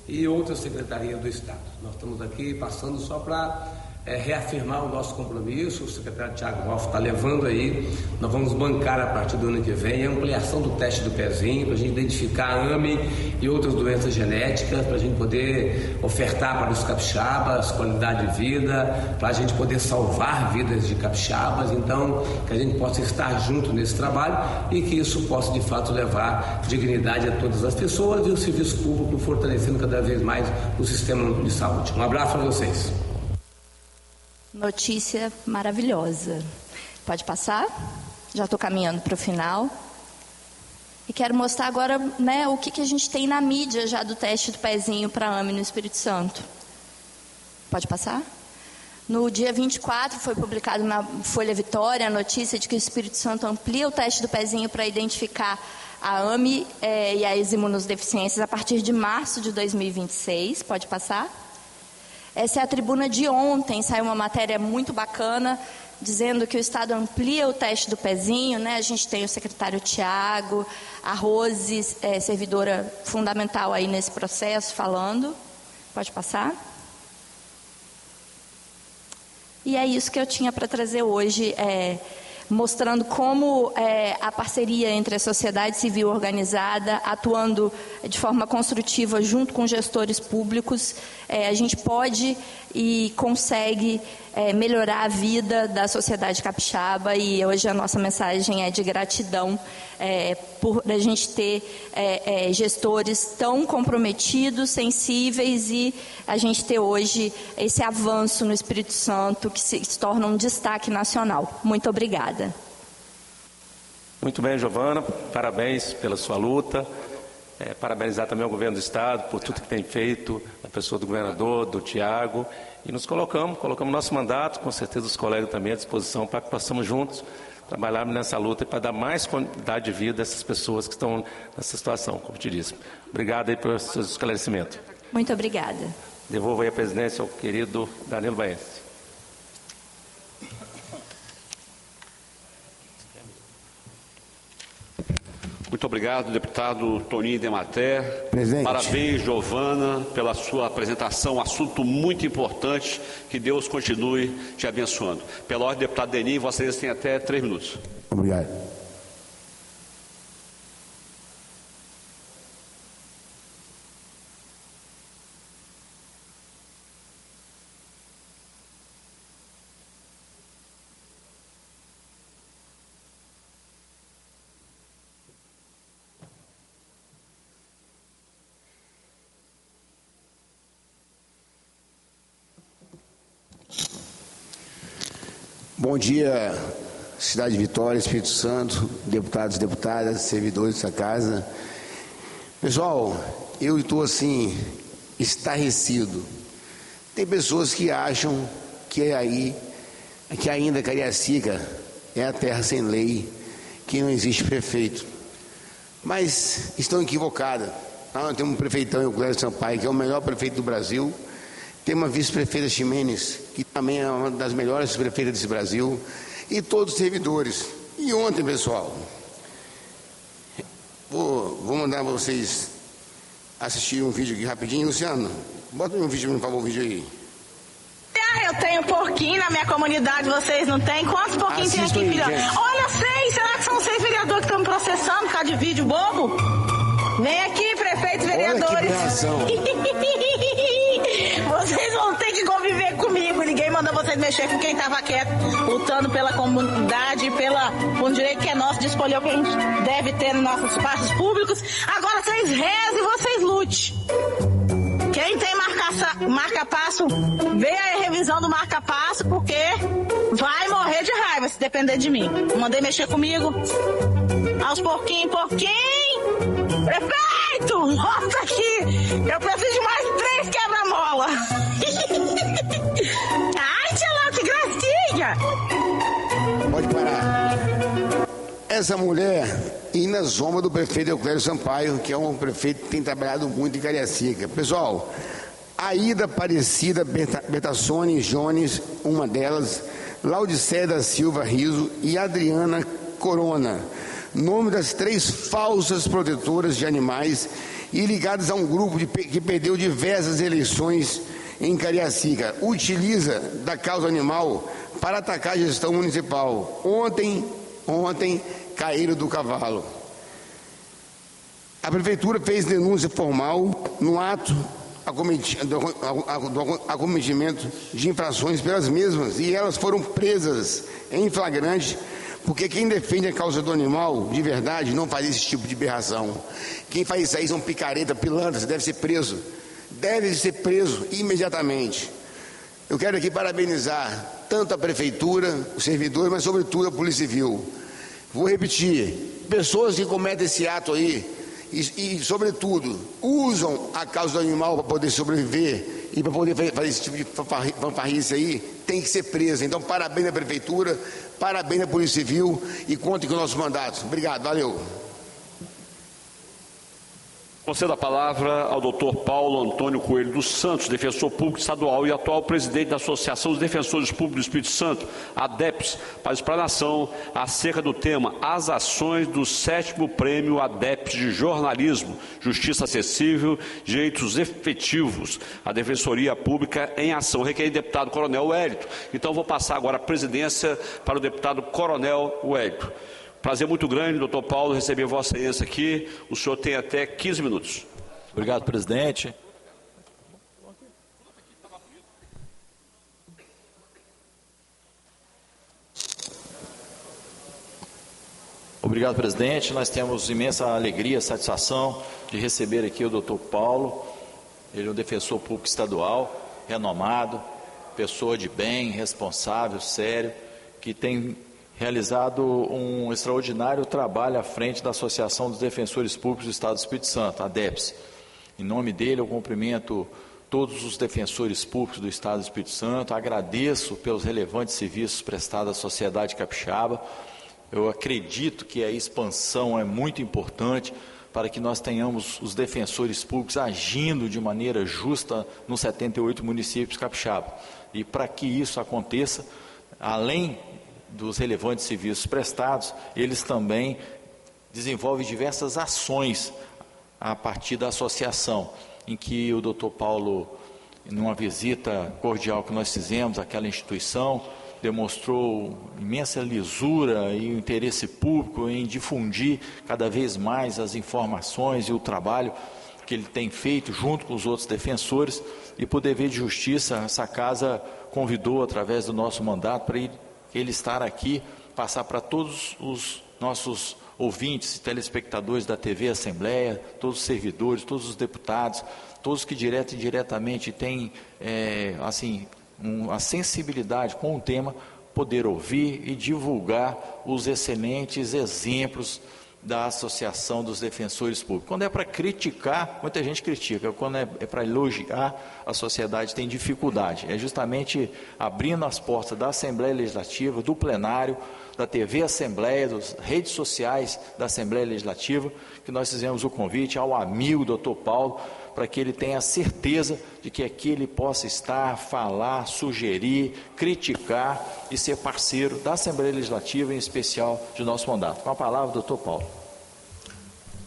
e outras secretarias do Estado. Nós estamos aqui passando só para reafirmar o nosso compromisso. O secretário Tiago Hoffmann está levando aí, nós vamos bancar a partir do ano que vem a ampliação do teste do pezinho, para a gente identificar a AME e outras doenças genéticas, para a gente poder ofertar para os capixabas qualidade de vida, para a gente poder salvar vidas de capixabas. Então, que a gente possa estar junto nesse trabalho e que isso possa de fato levar dignidade a todas as pessoas e o serviço público fortalecendo cada vez mais o sistema de saúde. Um abraço para vocês. Notícia maravilhosa. Pode passar? Já estou caminhando para o final. E quero mostrar agora, né, o que a gente tem na mídia já do teste do pezinho para AME no Espírito Santo. Pode passar? No dia 24 foi publicado na Folha Vitória a notícia de que o Espírito Santo amplia o teste do pezinho para identificar a AME e as imunodeficiências a partir de março de 2026. Pode passar? Essa é a tribuna de ontem, saiu uma matéria muito bacana, dizendo que o Estado amplia o teste do pezinho, né? A gente tem o secretário Tiago, a Rose, servidora fundamental aí nesse processo, falando. Pode passar? E é isso que eu tinha para trazer hoje, mostrando como a parceria entre a sociedade civil organizada, atuando de forma construtiva junto com gestores públicos, a gente pode e consegue melhorar a vida da sociedade capixaba. E hoje a nossa mensagem é de gratidão por a gente ter gestores tão comprometidos, sensíveis, e a gente ter hoje esse avanço no Espírito Santo que se torna um destaque nacional. Muito obrigada. Muito bem, Giovana, parabéns pela sua luta. Parabenizar também o governo do Estado por tudo que tem feito, a pessoa do governador, do Tiago, e nos colocamos nosso mandato, com certeza os colegas também à disposição para que possamos juntos trabalhar nessa luta e para dar mais qualidade de vida a essas pessoas que estão nessa situação, como te disse. Obrigado aí pelo seu esclarecimento. Muito obrigada. Devolvo aí a presidência ao querido Danilo Baense. Muito obrigado, deputado Toninho Demater. Presidente. Parabéns, Giovana, pela sua apresentação. Assunto muito importante. Que Deus continue te abençoando. Pela ordem, deputado Denis, vocês têm até 3 minutos. Obrigado. Bom dia, cidade de Vitória, Espírito Santo, deputados, deputadas, servidores dessa casa. Pessoal, eu estou assim, estarrecido. Tem pessoas que acham que ainda Cariacica é a terra sem lei, que não existe prefeito. Mas estão equivocadas. Nós temos um prefeitão, o Clério Sampaio, que é o melhor prefeito do Brasil. Tem uma vice-prefeita Ximenes, que também é uma das melhores prefeitas desse Brasil, e todos os servidores. E ontem, pessoal, vou mandar vocês assistir um vídeo aqui rapidinho. Luciano, bota um vídeo, por favor, um vídeo aí. Eu tenho porquinho na minha comunidade, vocês não têm? Quantos porquinhos tem aqui, filho? Olha, 6, será que são 6 vereadores que estão me processando por causa de vídeo bobo? Vem aqui, prefeitos, vereadores. Vocês vão ter que conviver comigo. Ninguém mandou vocês mexer com quem estava quieto, lutando pela comunidade, por um direito que é nosso de escolher o que a gente deve ter nos nossos espaços públicos. Agora vocês rezem e vocês lute. Quem tem marca-passo, vê a revisão do marca-passo, porque vai morrer de raiva se depender de mim. Mandei mexer comigo. Aos pouquinho. Prefeito, volta aqui. Eu preciso de mais 3 quebra-mola. Ai, tia Lá, que gracinha. Pode parar. Essa mulher, na zoma do prefeito Euclério Sampaio, que é um prefeito que tem trabalhado muito em Cariacica. Pessoal, Aida Aparecida Bertassoni Jones, uma delas, Laudicéia da Silva Riso e Adriana Corona, nome das 3 falsas protetoras de animais e ligadas a um grupo que perdeu diversas eleições em Cariacica, utiliza da causa animal para atacar a gestão municipal. Ontem caíram do cavalo. A prefeitura fez denúncia formal no ato do acometimento de infrações pelas mesmas, e elas foram presas em flagrante, porque quem defende a causa do animal de verdade não faz esse tipo de berração. Quem faz isso aí são picareta, pilantras, deve ser preso imediatamente. Eu quero aqui parabenizar tanto a prefeitura, os servidores, mas sobretudo a Polícia Civil. Vou repetir, pessoas que cometem esse ato aí e sobretudo, usam a causa do animal para poder sobreviver e para poder fazer esse tipo de fanfarrice aí, tem que ser presa. Então, parabéns à prefeitura, parabéns à Polícia Civil e contem com o nosso mandato. Obrigado, valeu. Concedo a palavra ao doutor Paulo Antônio Coelho dos Santos, defensor público estadual e atual presidente da Associação dos Defensores Públicos do Espírito Santo, ADEPS, para explanação acerca do tema As ações do 7º Prêmio ADEPS de Jornalismo, Justiça Acessível, Direitos Efetivos, a Defensoria Pública em Ação. Requer o deputado Coronel Wellington. Então, vou passar agora a presidência para o deputado Coronel Wellington. Prazer muito grande, doutor Paulo, receber Vossa Excelência aqui. O senhor tem até 15 minutos. Obrigado, presidente. Obrigado, presidente. Nós temos imensa alegria, satisfação de receber aqui o doutor Paulo. Ele é um defensor público estadual, renomado, pessoa de bem, responsável, sério, que tem realizado um extraordinário trabalho à frente da Associação dos Defensores Públicos do Estado do Espírito Santo, a ADEPS. Em nome dele, eu cumprimento todos os defensores públicos do Estado do Espírito Santo, agradeço pelos relevantes serviços prestados à sociedade capixaba. Eu acredito que a expansão é muito importante para que nós tenhamos os defensores públicos agindo de maneira justa nos 78 municípios capixaba. E para que isso aconteça, além dos relevantes serviços prestados, eles também desenvolvem diversas ações a partir da associação, em que o doutor Paulo, numa visita cordial que nós fizemos àquela instituição, demonstrou imensa lisura e o interesse público em difundir cada vez mais as informações e o trabalho que ele tem feito junto com os outros defensores, e por dever de justiça, essa casa convidou, através do nosso mandato, para ele estar aqui, passar para todos os nossos ouvintes e telespectadores da TV Assembleia, todos os servidores, todos os deputados, todos que direto e indiretamente têm a sensibilidade com o tema, poder ouvir e divulgar os excelentes exemplos da Associação dos Defensores Públicos. Quando é para criticar, muita gente critica. Quando é para elogiar, a sociedade tem dificuldade. É justamente abrindo as portas da Assembleia Legislativa, do plenário, da TV Assembleia, das redes sociais da Assembleia Legislativa, que nós fizemos o convite ao amigo doutor Paulo, para que ele tenha certeza de que aqui ele possa estar, falar, sugerir, criticar e ser parceiro da Assembleia Legislativa, em especial de nosso mandato. Com a palavra, doutor Paulo.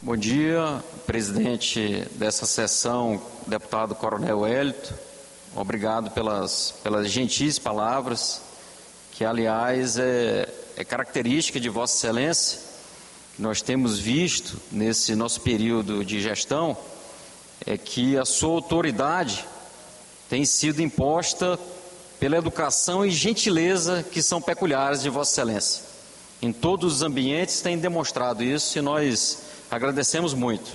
Bom dia, presidente dessa sessão, deputado Coronel Wellington. Obrigado pelas gentis palavras, que aliás é característica de Vossa Excelência, que nós temos visto nesse nosso período de gestão, é que a sua autoridade tem sido imposta pela educação e gentileza que são peculiares de Vossa Excelência. Em todos os ambientes tem demonstrado isso e nós agradecemos muito.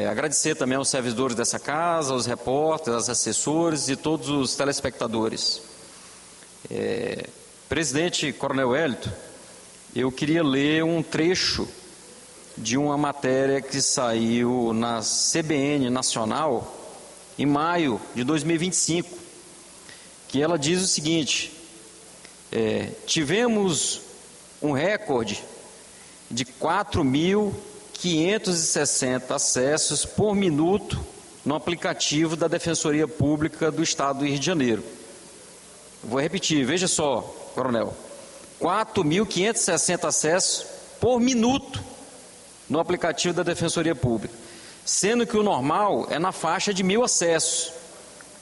Agradecer também aos servidores dessa casa, aos repórteres, aos assessores e todos os telespectadores. Presidente Coronel Wellington, eu queria ler um trecho de uma matéria que saiu na CBN Nacional em maio de 2025, que ela diz o seguinte: tivemos um recorde de 4.560 acessos por minuto no aplicativo da Defensoria Pública do Estado do Rio de Janeiro. Vou repetir, veja só, coronel, 4.560 acessos por minuto no aplicativo da Defensoria Pública, sendo que o normal é na faixa de 1.000 acessos,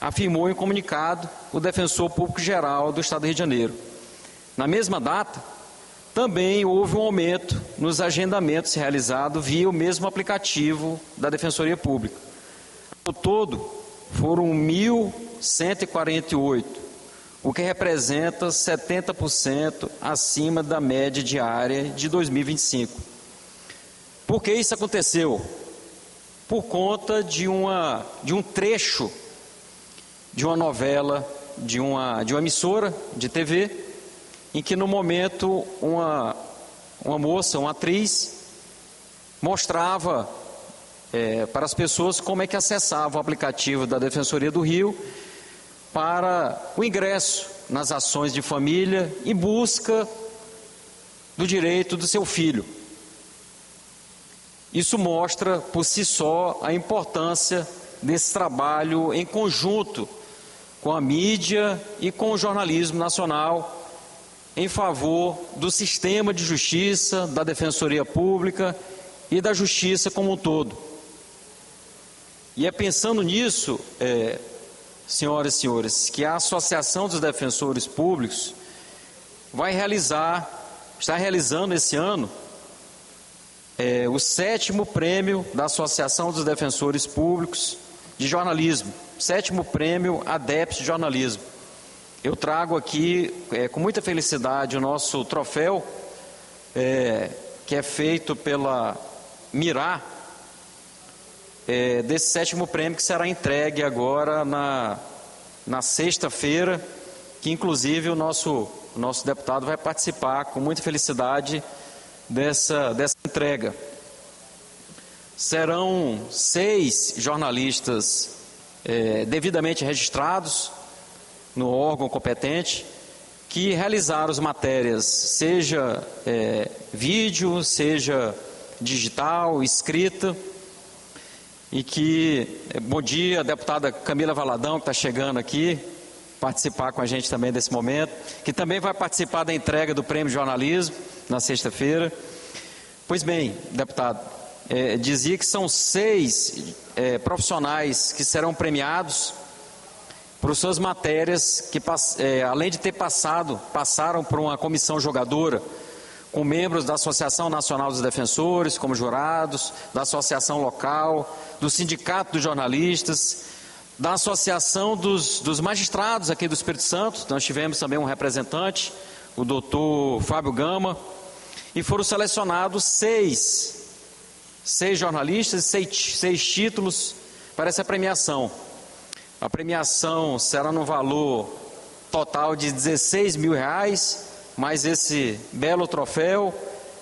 afirmou em comunicado o Defensor Público Geral do Estado do Rio de Janeiro. Na mesma data, também houve um aumento nos agendamentos realizados via o mesmo aplicativo da Defensoria Pública. Ao todo, foram 1.148, o que representa 70% acima da média diária de 2025. Por que isso aconteceu? Por conta de um trecho de uma novela, de uma emissora de TV, em que no momento uma moça, uma atriz, mostrava para as pessoas como é que acessavam o aplicativo da Defensoria do Rio para o ingresso nas ações de família em busca do direito do seu filho. Isso mostra por si só a importância desse trabalho em conjunto com a mídia e com o jornalismo nacional em favor do sistema de justiça, da Defensoria Pública e da justiça como um todo. E é pensando nisso, senhoras e senhores, que a Associação dos Defensores Públicos está realizando esse ano o 7º prêmio da Associação dos Defensores Públicos de Jornalismo, 7º prêmio ADEPS de Jornalismo. Eu trago aqui com muita felicidade o nosso troféu, que é feito pela Mirá, desse 7º prêmio que será entregue agora na sexta-feira, que inclusive o nosso deputado vai participar com muita felicidade dessa entrega. Serão 6 jornalistas devidamente registrados no órgão competente, que realizaram as matérias, seja vídeo, seja digital, escrita, e que, bom dia, a deputada Camila Valadão, que está chegando aqui, participar com a gente também desse momento, que também vai participar da entrega do Prêmio de Jornalismo na sexta-feira. Pois bem, deputado, dizia que são 6 profissionais que serão premiados por suas matérias que, além de ter passaram por uma comissão julgadora com membros da Associação Nacional dos Defensores como jurados, da Associação Local, do Sindicato dos Jornalistas, da Associação dos Magistrados aqui do Espírito Santo. Nós tivemos também um representante, o doutor Fábio Gama, e foram selecionados 6 jornalistas, 6 títulos para essa premiação. A premiação será no valor total de R$16 mil, mais esse belo troféu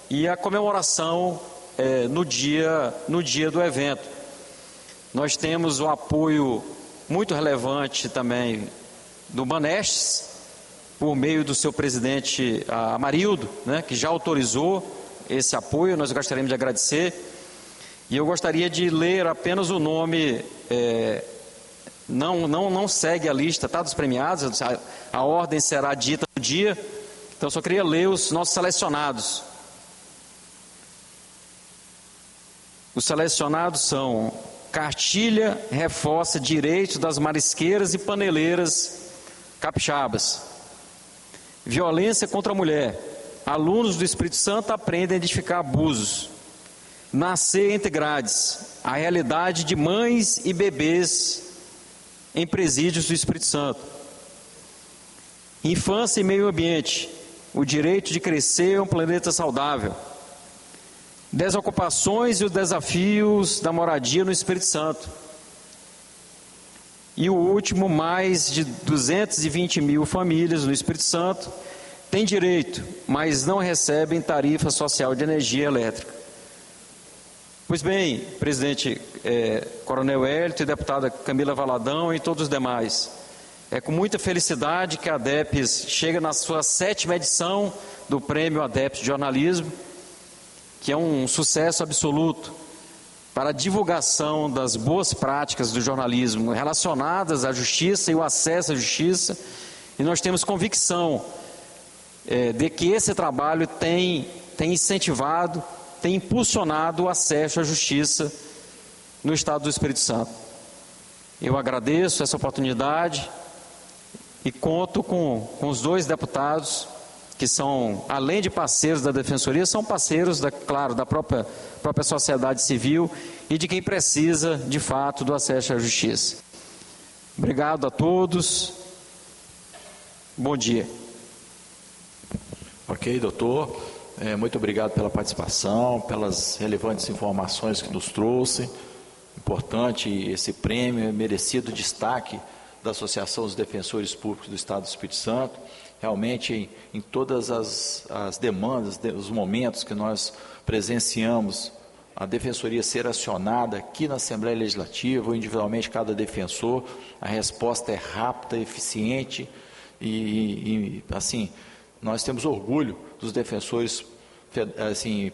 e a comemoração no dia do evento. Nós temos o apoio muito relevante também do Banestes, por meio do seu presidente Amarildo, né, que já autorizou esse apoio. Nós gostaríamos de agradecer. E eu gostaria de ler apenas o nome. Não segue a lista, tá, dos premiados, a ordem será dita no dia, então eu só queria ler os nossos selecionados. Os selecionados são: cartilha reforça direitos das marisqueiras e paneleiras capixabas. Violência contra a mulher. Alunos do Espírito Santo aprendem a identificar abusos. Nascer entre grades. A realidade de mães e bebês em presídios do Espírito Santo. Infância e meio ambiente, o direito de crescer em um planeta saudável. Desocupações e os desafios da moradia no Espírito Santo. E o último, mais de 220 mil famílias no Espírito Santo têm direito, mas não recebem tarifa social de energia elétrica. Pois bem, presidente Coronel Hélito e deputada Camila Valadão e todos os demais, é com muita felicidade que a ADEPES chega na sua 7ª edição do Prêmio ADEPES de Jornalismo, que é um sucesso absoluto para a divulgação das boas práticas do jornalismo relacionadas à justiça e o acesso à justiça, e nós temos convicção de que esse trabalho tem incentivado, tem impulsionado o acesso à justiça no Estado do Espírito Santo. Eu agradeço essa oportunidade e conto com os 2 deputados que são, além de parceiros da Defensoria, são parceiros, claro, da própria sociedade civil e de quem precisa, de fato, do acesso à justiça. Obrigado a todos. Bom dia. Ok, doutor. Muito obrigado pela participação, pelas relevantes informações que nos trouxe. Importante esse prêmio, merecido destaque da Associação dos Defensores Públicos do Estado do Espírito Santo. Realmente, em todas as demandas, os momentos que nós presenciamos a Defensoria ser acionada aqui na Assembleia Legislativa, ou individualmente cada defensor, a resposta é rápida, eficiente e assim, nós temos orgulho dos defensores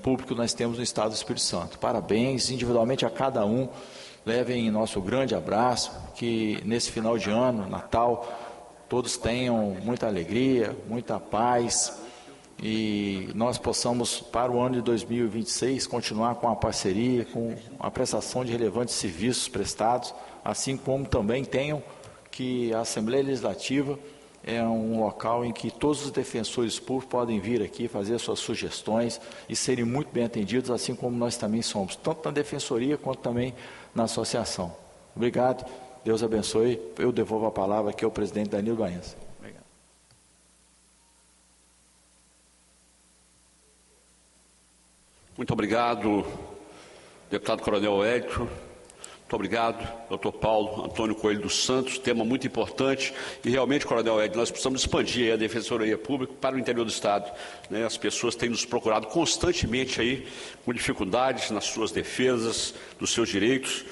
públicos que nós temos no Estado do Espírito Santo. Parabéns individualmente a cada um, levem nosso grande abraço, que nesse final de ano, Natal, todos tenham muita alegria, muita paz e nós possamos, para o ano de 2026, continuar com a parceria, com a prestação de relevantes serviços prestados, assim como também tenham que a Assembleia Legislativa é um local em que todos os defensores públicos podem vir aqui fazer suas sugestões e serem muito bem atendidos, assim como nós também somos, tanto na Defensoria quanto também na associação. Obrigado. Deus abençoe. Eu devolvo a palavra aqui ao presidente Danilo Baença. Obrigado. Muito obrigado, deputado Coronel Hélito. Muito obrigado, doutor Paulo Antônio Coelho dos Santos. Tema muito importante e realmente, Coronel Hélito, nós precisamos expandir a Defensoria Pública para o interior do Estado. As pessoas têm nos procurado constantemente aí com dificuldades nas suas defesas, dos seus direitos,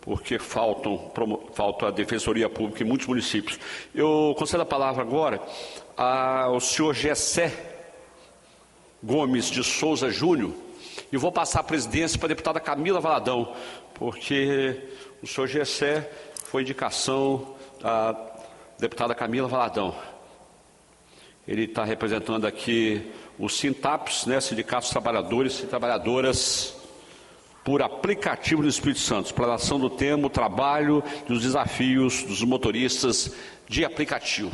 porque falta a Defensoria Pública em muitos municípios. Eu concedo a palavra agora ao senhor Gessé Gomes de Souza Júnior e vou passar a presidência para a deputada Camila Valadão, porque o senhor Gessé foi indicação da deputada Camila Valadão. Ele está representando aqui o Sintaps, Sindicato dos Trabalhadores e Trabalhadoras por aplicativo no Espírito Santo, explanação do tema, o trabalho e os desafios dos motoristas de aplicativo.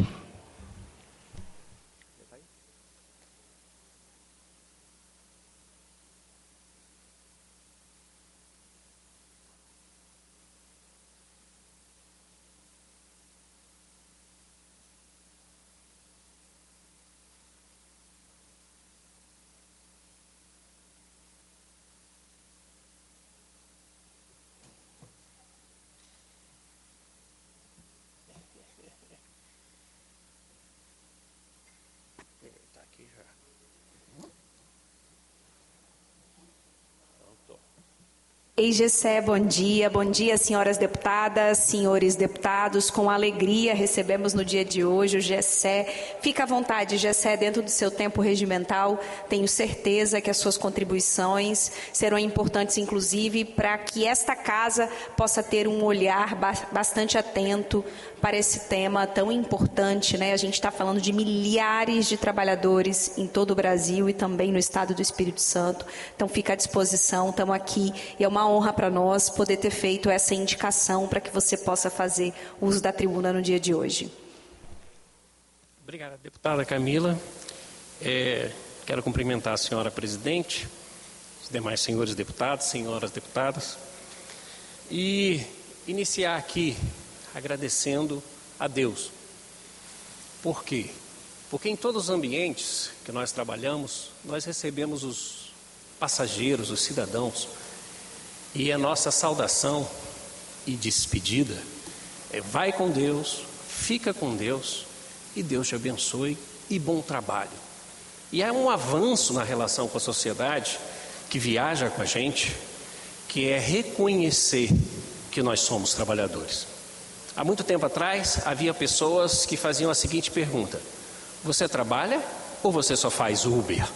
Ei, Gessé, bom dia, senhoras deputadas, senhores deputados, com alegria recebemos no dia de hoje o Gessé. Fica à vontade, Gessé, dentro do seu tempo regimental, tenho certeza que as suas contribuições serão importantes, inclusive, para que esta casa possa ter um olhar bastante atento para esse tema tão importante, A gente está falando de milhares de trabalhadores em todo o Brasil e também no Estado do Espírito Santo, então fica à disposição, estamos aqui, e é uma honra para nós poder ter feito essa indicação para que você possa fazer uso da tribuna no dia de hoje. Obrigado, deputada Camila. Quero cumprimentar a senhora presidente, os demais senhores deputados, senhoras deputadas, e iniciar aqui agradecendo a Deus. Por quê? Porque em todos os ambientes que nós trabalhamos, nós recebemos os passageiros, os cidadãos, e a nossa saudação e despedida é: vai com Deus, fica com Deus, e Deus te abençoe, e bom trabalho. E há um avanço na relação com a sociedade que viaja com a gente, que é reconhecer que nós somos trabalhadores. Há muito tempo atrás, havia pessoas que faziam a seguinte pergunta: você trabalha ou você só faz Uber?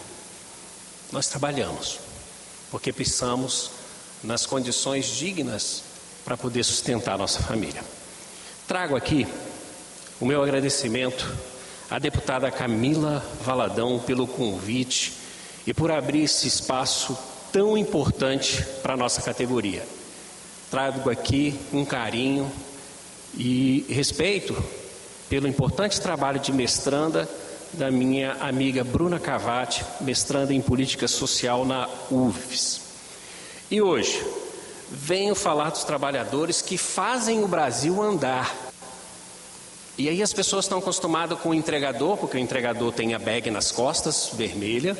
Nós trabalhamos, porque precisamos nas condições dignas para poder sustentar nossa família. Trago aqui o meu agradecimento à deputada Camila Valadão pelo convite e por abrir esse espaço tão importante para a nossa categoria. Trago aqui um carinho e respeito pelo importante trabalho de mestranda da minha amiga Bruna Cavati, mestranda em Política Social na UFES. E hoje venho falar dos trabalhadores que fazem o Brasil andar. E aí as pessoas estão acostumadas com o entregador, porque o entregador tem a bag nas costas, vermelha,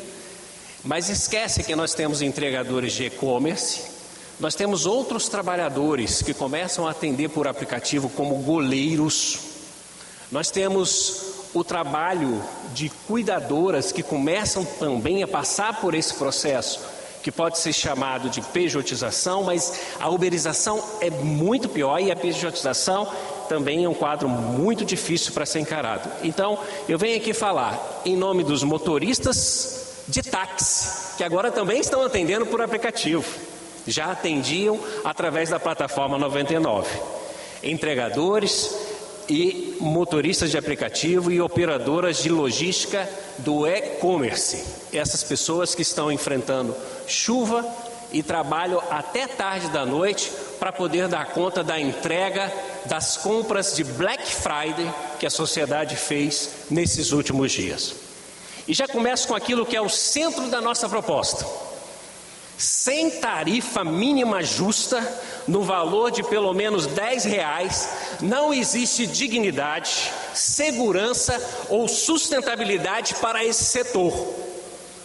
mas esquece que nós temos entregadores de e-commerce, nós temos outros trabalhadores que começam a atender por aplicativo como goleiros, nós temos o trabalho de cuidadoras que começam também a passar por esse processo, que pode ser chamado de pejotização, mas a uberização é muito pior e a pejotização também é um quadro muito difícil para ser encarado. Então, eu venho aqui falar em nome dos motoristas de táxi, que agora também estão atendendo por aplicativo. Já atendiam através da plataforma 99. Entregadores e motoristas de aplicativo e operadoras de logística do e-commerce. Essas pessoas que estão enfrentando chuva e trabalham até tarde da noite para poder dar conta da entrega das compras de Black Friday que a sociedade fez nesses últimos dias. E já começo com aquilo que é o centro da nossa proposta. Sem tarifa mínima justa, no valor de pelo menos R$10, não existe dignidade, segurança ou sustentabilidade para esse setor.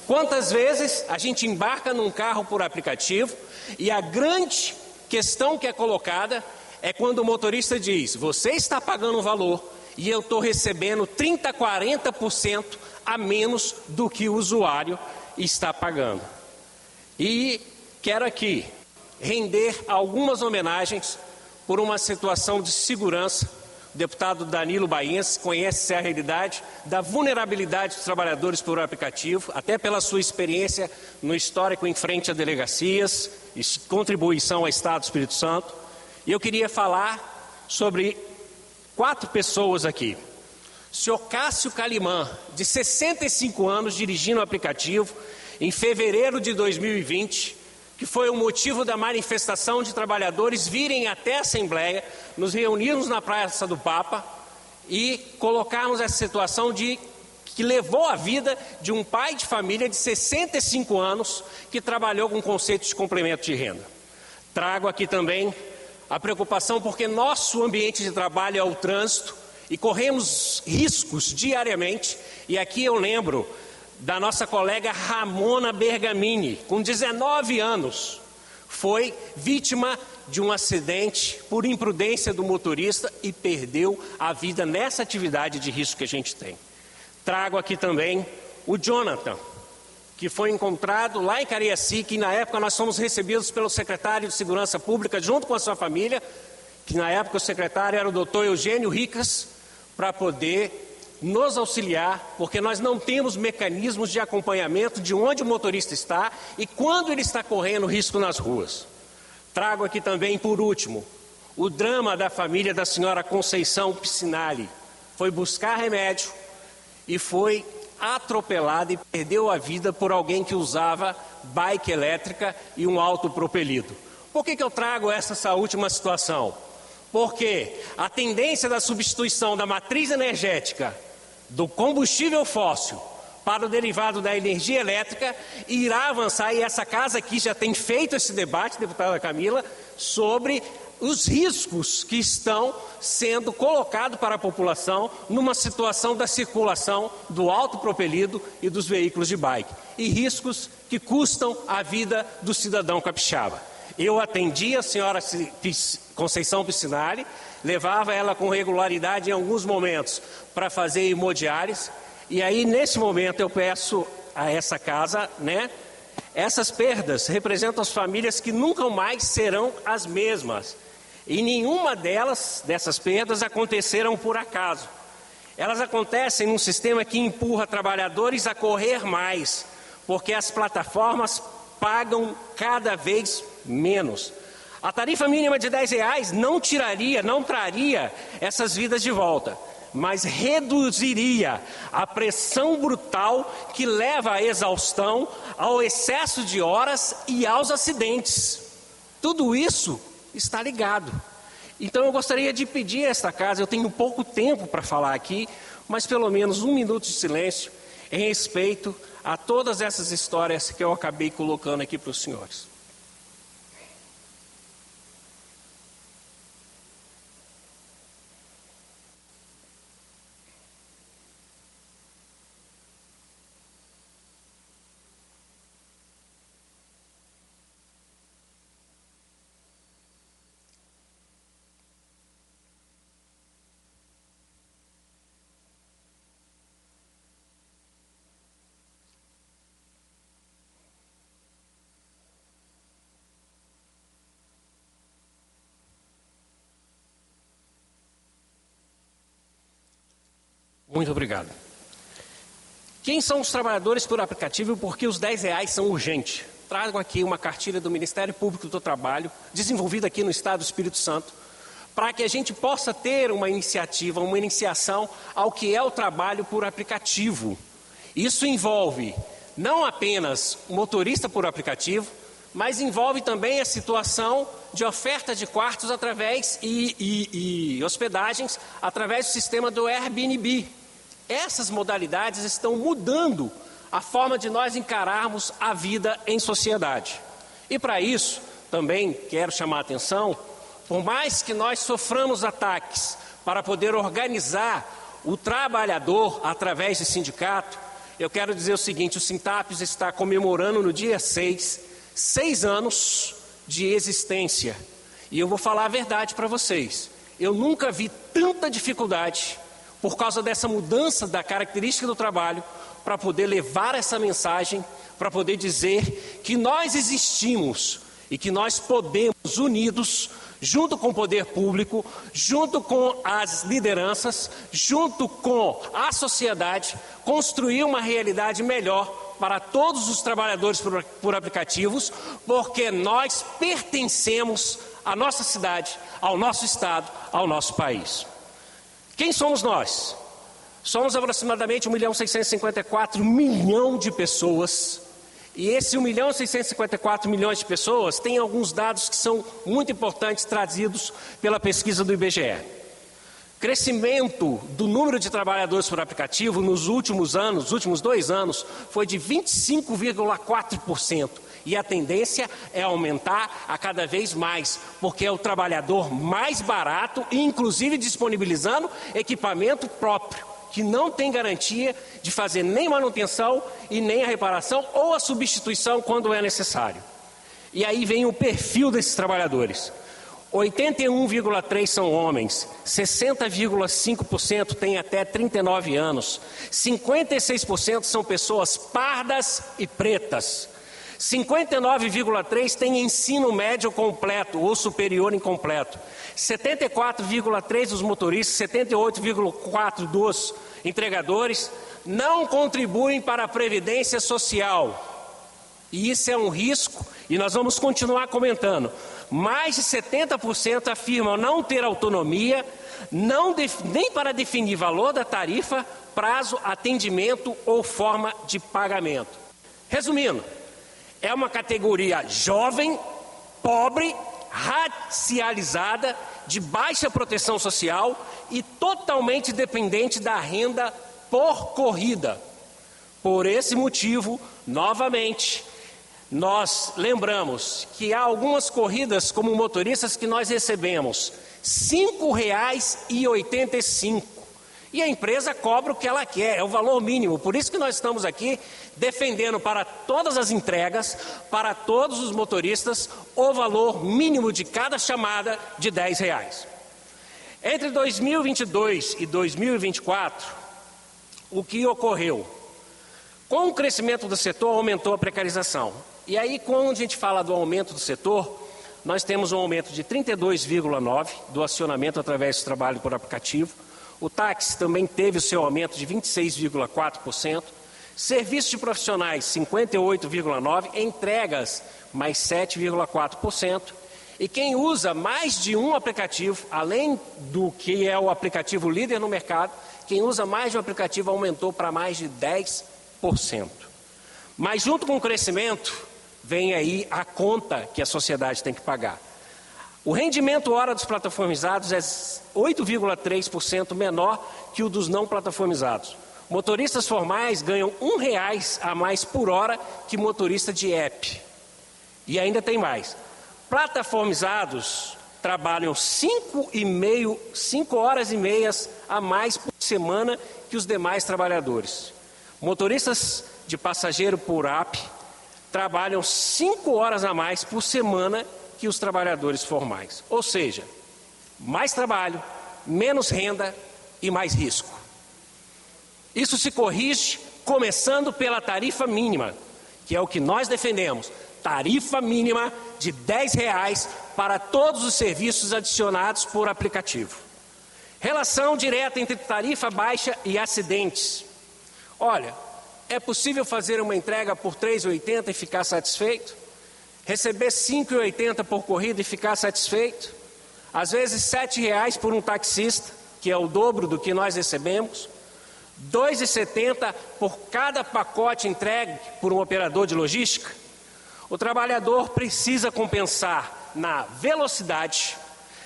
Quantas vezes a gente embarca num carro por aplicativo e a grande questão que é colocada é quando o motorista diz: você está pagando um valor e eu estou recebendo 30%, 40% a menos do que o usuário está pagando. E quero aqui render algumas homenagens por uma situação de segurança. O deputado Danilo Baense conhece a realidade da vulnerabilidade dos trabalhadores por aplicativo, até pela sua experiência no histórico em frente a delegacias e contribuição ao Estado do Espírito Santo. E eu queria falar sobre 4 pessoas aqui. O senhor Cássio Calimã, de 65 anos, dirigindo o aplicativo, em fevereiro de 2020, que foi o motivo da manifestação de trabalhadores virem até a Assembleia, nos reunirmos na Praça do Papa e colocarmos essa situação que levou a vida de um pai de família de 65 anos que trabalhou com conceito de complemento de renda. Trago aqui também a preocupação porque nosso ambiente de trabalho é o trânsito e corremos riscos diariamente, e aqui eu lembro da nossa colega Ramona Bergamini, com 19 anos, foi vítima de um acidente por imprudência do motorista e perdeu a vida nessa atividade de risco que a gente tem. Trago aqui também o Jonathan, que foi encontrado lá em Cariacica, e na época nós fomos recebidos pelo secretário de Segurança Pública, junto com a sua família, que na época o secretário era o doutor Eugênio Ricas, para poder nos auxiliar, porque nós não temos mecanismos de acompanhamento de onde o motorista está e quando ele está correndo risco nas ruas. Trago aqui também, por último, o drama da família da senhora Conceição Piscinali. Foi buscar remédio e foi atropelada e perdeu a vida por alguém que usava bike elétrica e um autopropelido. Por que eu trago essa última situação? Porque a tendência da substituição da matriz energética do combustível fóssil para o derivado da energia elétrica irá avançar, e essa casa aqui já tem feito esse debate, deputada Camila, sobre os riscos que estão sendo colocados para a população numa situação da circulação do autopropelido e dos veículos de bike, e riscos que custam a vida do cidadão capixaba. Eu atendi a senhora Conceição Piscinari, levava ela com regularidade em alguns momentos para fazer hemodiálise, e aí nesse momento eu peço a essa casa, essas perdas representam as famílias que nunca mais serão as mesmas. E nenhuma dessas perdas aconteceram por acaso. Elas acontecem num sistema que empurra trabalhadores a correr mais, porque as plataformas pagam cada vez menos. A tarifa mínima de R$10 não traria essas vidas de volta, mas reduziria a pressão brutal que leva à exaustão, ao excesso de horas e aos acidentes. Tudo isso está ligado. Então eu gostaria de pedir a esta casa, eu tenho pouco tempo para falar aqui, mas pelo menos 1 minuto de silêncio em respeito a todas essas histórias que eu acabei colocando aqui para os senhores. Muito obrigado. Quem são os trabalhadores por aplicativo e por que os R$10 são urgentes? Trago aqui uma cartilha do Ministério Público do Trabalho, desenvolvida aqui no Estado do Espírito Santo, para que a gente possa ter uma iniciativa, uma iniciação ao que é o trabalho por aplicativo. Isso envolve não apenas o motorista por aplicativo, mas envolve também a situação de oferta de quartos através e hospedagens através do sistema do Airbnb. Essas modalidades estão mudando a forma de nós encararmos a vida em sociedade. E para isso, também quero chamar a atenção, por mais que nós soframos ataques para poder organizar o trabalhador através de sindicato, eu quero dizer o seguinte: o Sintaps está comemorando no dia 6 anos de existência. E eu vou falar a verdade para vocês. Eu nunca vi tanta dificuldade por causa dessa mudança da característica do trabalho para poder levar essa mensagem, para poder dizer que nós existimos e que nós podemos, unidos, junto com o poder público, junto com as lideranças, junto com a sociedade, construir uma realidade melhor para todos os trabalhadores por aplicativos, porque nós pertencemos à nossa cidade, ao nosso estado, ao nosso país. Quem somos nós? Somos aproximadamente 1.654.000.000 de pessoas, e esse 1.654.000.000 de pessoas tem alguns dados que são muito importantes trazidos pela pesquisa do IBGE. Crescimento do número de trabalhadores por aplicativo nos últimos 2 anos, foi de 25,4%. E a tendência é aumentar a cada vez mais, porque é o trabalhador mais barato e inclusive disponibilizando equipamento próprio, que não tem garantia de fazer nem manutenção e nem a reparação ou a substituição quando é necessário. E aí vem o perfil desses trabalhadores. 81,3% são homens, 60,5% têm até 39 anos, 56% são pessoas pardas e pretas, 59,3% têm ensino médio completo ou superior incompleto, 74,3% dos motoristas, 78,4% dos entregadores não contribuem para a Previdência Social. E isso é um risco, e nós vamos continuar comentando. Mais de 70% afirmam não ter autonomia, nem para definir valor da tarifa, prazo, atendimento ou forma de pagamento. Resumindo, é uma categoria jovem, pobre, racializada, de baixa proteção social e totalmente dependente da renda por corrida. Por esse motivo, novamente, nós lembramos que há algumas corridas como motoristas que nós recebemos R$ 5,85. E a empresa cobra o que ela quer, é o valor mínimo. Por isso que nós estamos aqui defendendo para todas as entregas, para todos os motoristas, o valor mínimo de cada chamada de R$ 10. Entre 2022 e 2024, o que ocorreu? Com o crescimento do setor, aumentou a precarização. E aí, quando a gente fala do aumento do setor, nós temos um aumento de 32,9% do acionamento através do trabalho por aplicativo. O táxi também teve o seu aumento de 26,4%. Serviços de profissionais, 58,9%. Entregas, mais 7,4%. E quem usa mais de um aplicativo, além do que é o aplicativo líder no mercado, quem usa mais de um aplicativo aumentou para mais de 10%. Mas junto com o crescimento, vem aí a conta que a sociedade tem que pagar. O rendimento hora dos plataformizados é 8,3% menor que o dos não plataformizados. Motoristas formais ganham R$1 a mais por hora que motorista de app. E ainda tem mais. Plataformizados trabalham 5 horas e meias a mais por semana que os demais trabalhadores. Motoristas de passageiro por app trabalham 5 horas a mais por semana que os trabalhadores formais. Ou seja, mais trabalho, menos renda e mais risco. Isso se corrige começando pela tarifa mínima, que é o que nós defendemos. Tarifa mínima de R$10 para todos os serviços adicionados por aplicativo. Relação direta entre tarifa baixa e acidentes. Olha, é possível fazer uma entrega por R$3,80 e ficar satisfeito? Receber R$5,80 por corrida e ficar satisfeito? Às vezes R$7 por um taxista, que é o dobro do que nós recebemos. R$2,70 por cada pacote entregue por um operador de logística. O trabalhador precisa compensar na velocidade,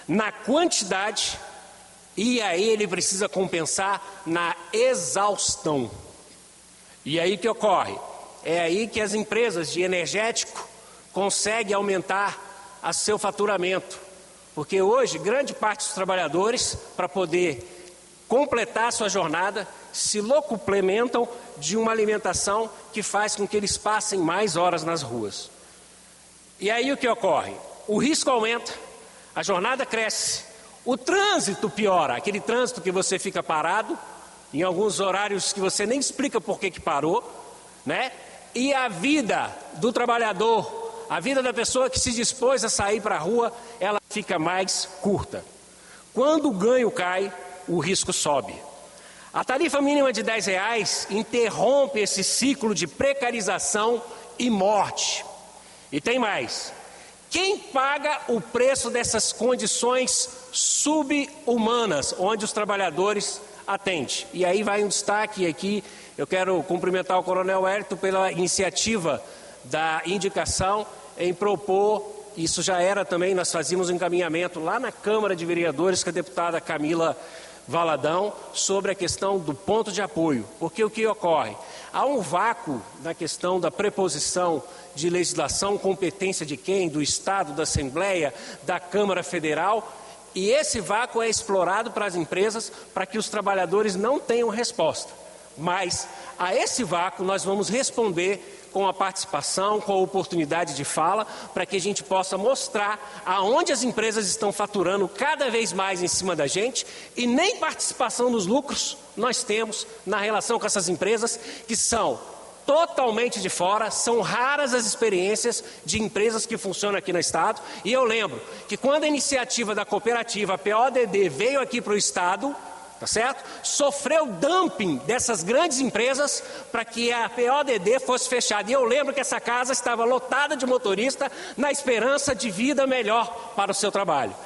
na quantidade e aí ele precisa compensar na exaustão. E aí o que ocorre? É aí que as empresas de energético conseguem aumentar o seu faturamento. Porque hoje, grande parte dos trabalhadores, para poder completar a sua jornada, se locuplementam de uma alimentação que faz com que eles passem mais horas nas ruas. E aí o que ocorre? O risco aumenta, a jornada cresce, o trânsito piora, aquele trânsito que você fica parado, em alguns horários que você nem explica por que parou, né? E a vida do trabalhador, a vida da pessoa que se dispôs a sair para a rua, ela fica mais curta. Quando o ganho cai, o risco sobe. A tarifa mínima de R$10 interrompe esse ciclo de precarização e morte. E tem mais. Quem paga o preço dessas condições sub-humanas, onde os trabalhadores atendem? E aí vai um destaque aqui, eu quero cumprimentar o Coronel Hélito pela iniciativa da indicação em propor, isso já era também, nós fazíamos um encaminhamento lá na Câmara de Vereadores com a deputada Camila Valadão, sobre a questão do ponto de apoio. Porque o que ocorre? Há um vácuo na questão da preposição de legislação, competência de quem? Do Estado, da Assembleia, da Câmara Federal, e esse vácuo é explorado para as empresas para que os trabalhadores não tenham resposta. Mas a esse vácuo nós vamos responder com a participação, com a oportunidade de fala, para que a gente possa mostrar aonde as empresas estão faturando cada vez mais em cima da gente e nem participação nos lucros nós temos na relação com essas empresas que são totalmente de fora, são raras as experiências de empresas que funcionam aqui no Estado. E eu lembro que quando a iniciativa da cooperativa, a PODD, veio aqui para o Estado, tá certo? Sofreu dumping dessas grandes empresas para que a PODD fosse fechada. E eu lembro que essa casa estava lotada de motorista na esperança de vida melhor para o seu trabalho.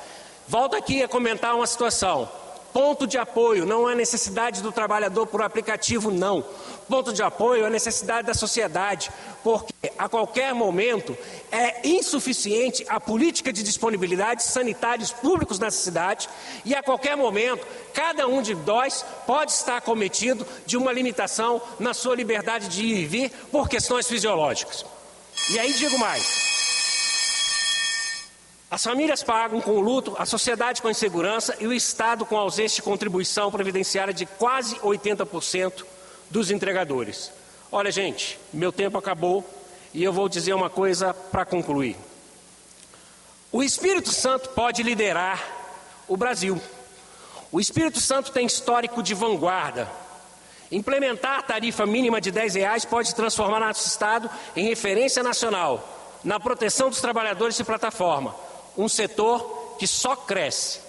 Volto aqui a comentar uma situação. Ponto de apoio, não é necessidade do trabalhador por aplicativo, não. Ponto de apoio é necessidade da sociedade, porque a qualquer momento é insuficiente a política de disponibilidade de sanitários públicos na cidade e a qualquer momento cada um de nós pode estar acometido de uma limitação na sua liberdade de ir e vir por questões fisiológicas. E aí digo mais. As famílias pagam com o luto, a sociedade com a insegurança e o Estado com a ausência de contribuição previdenciária de quase 80% dos entregadores. Olha, gente, meu tempo acabou e eu vou dizer uma coisa para concluir. O Espírito Santo pode liderar o Brasil. O Espírito Santo tem histórico de vanguarda. Implementar a tarifa mínima de R$10 pode transformar nosso Estado em referência nacional na proteção dos trabalhadores de plataforma, um setor que só cresce.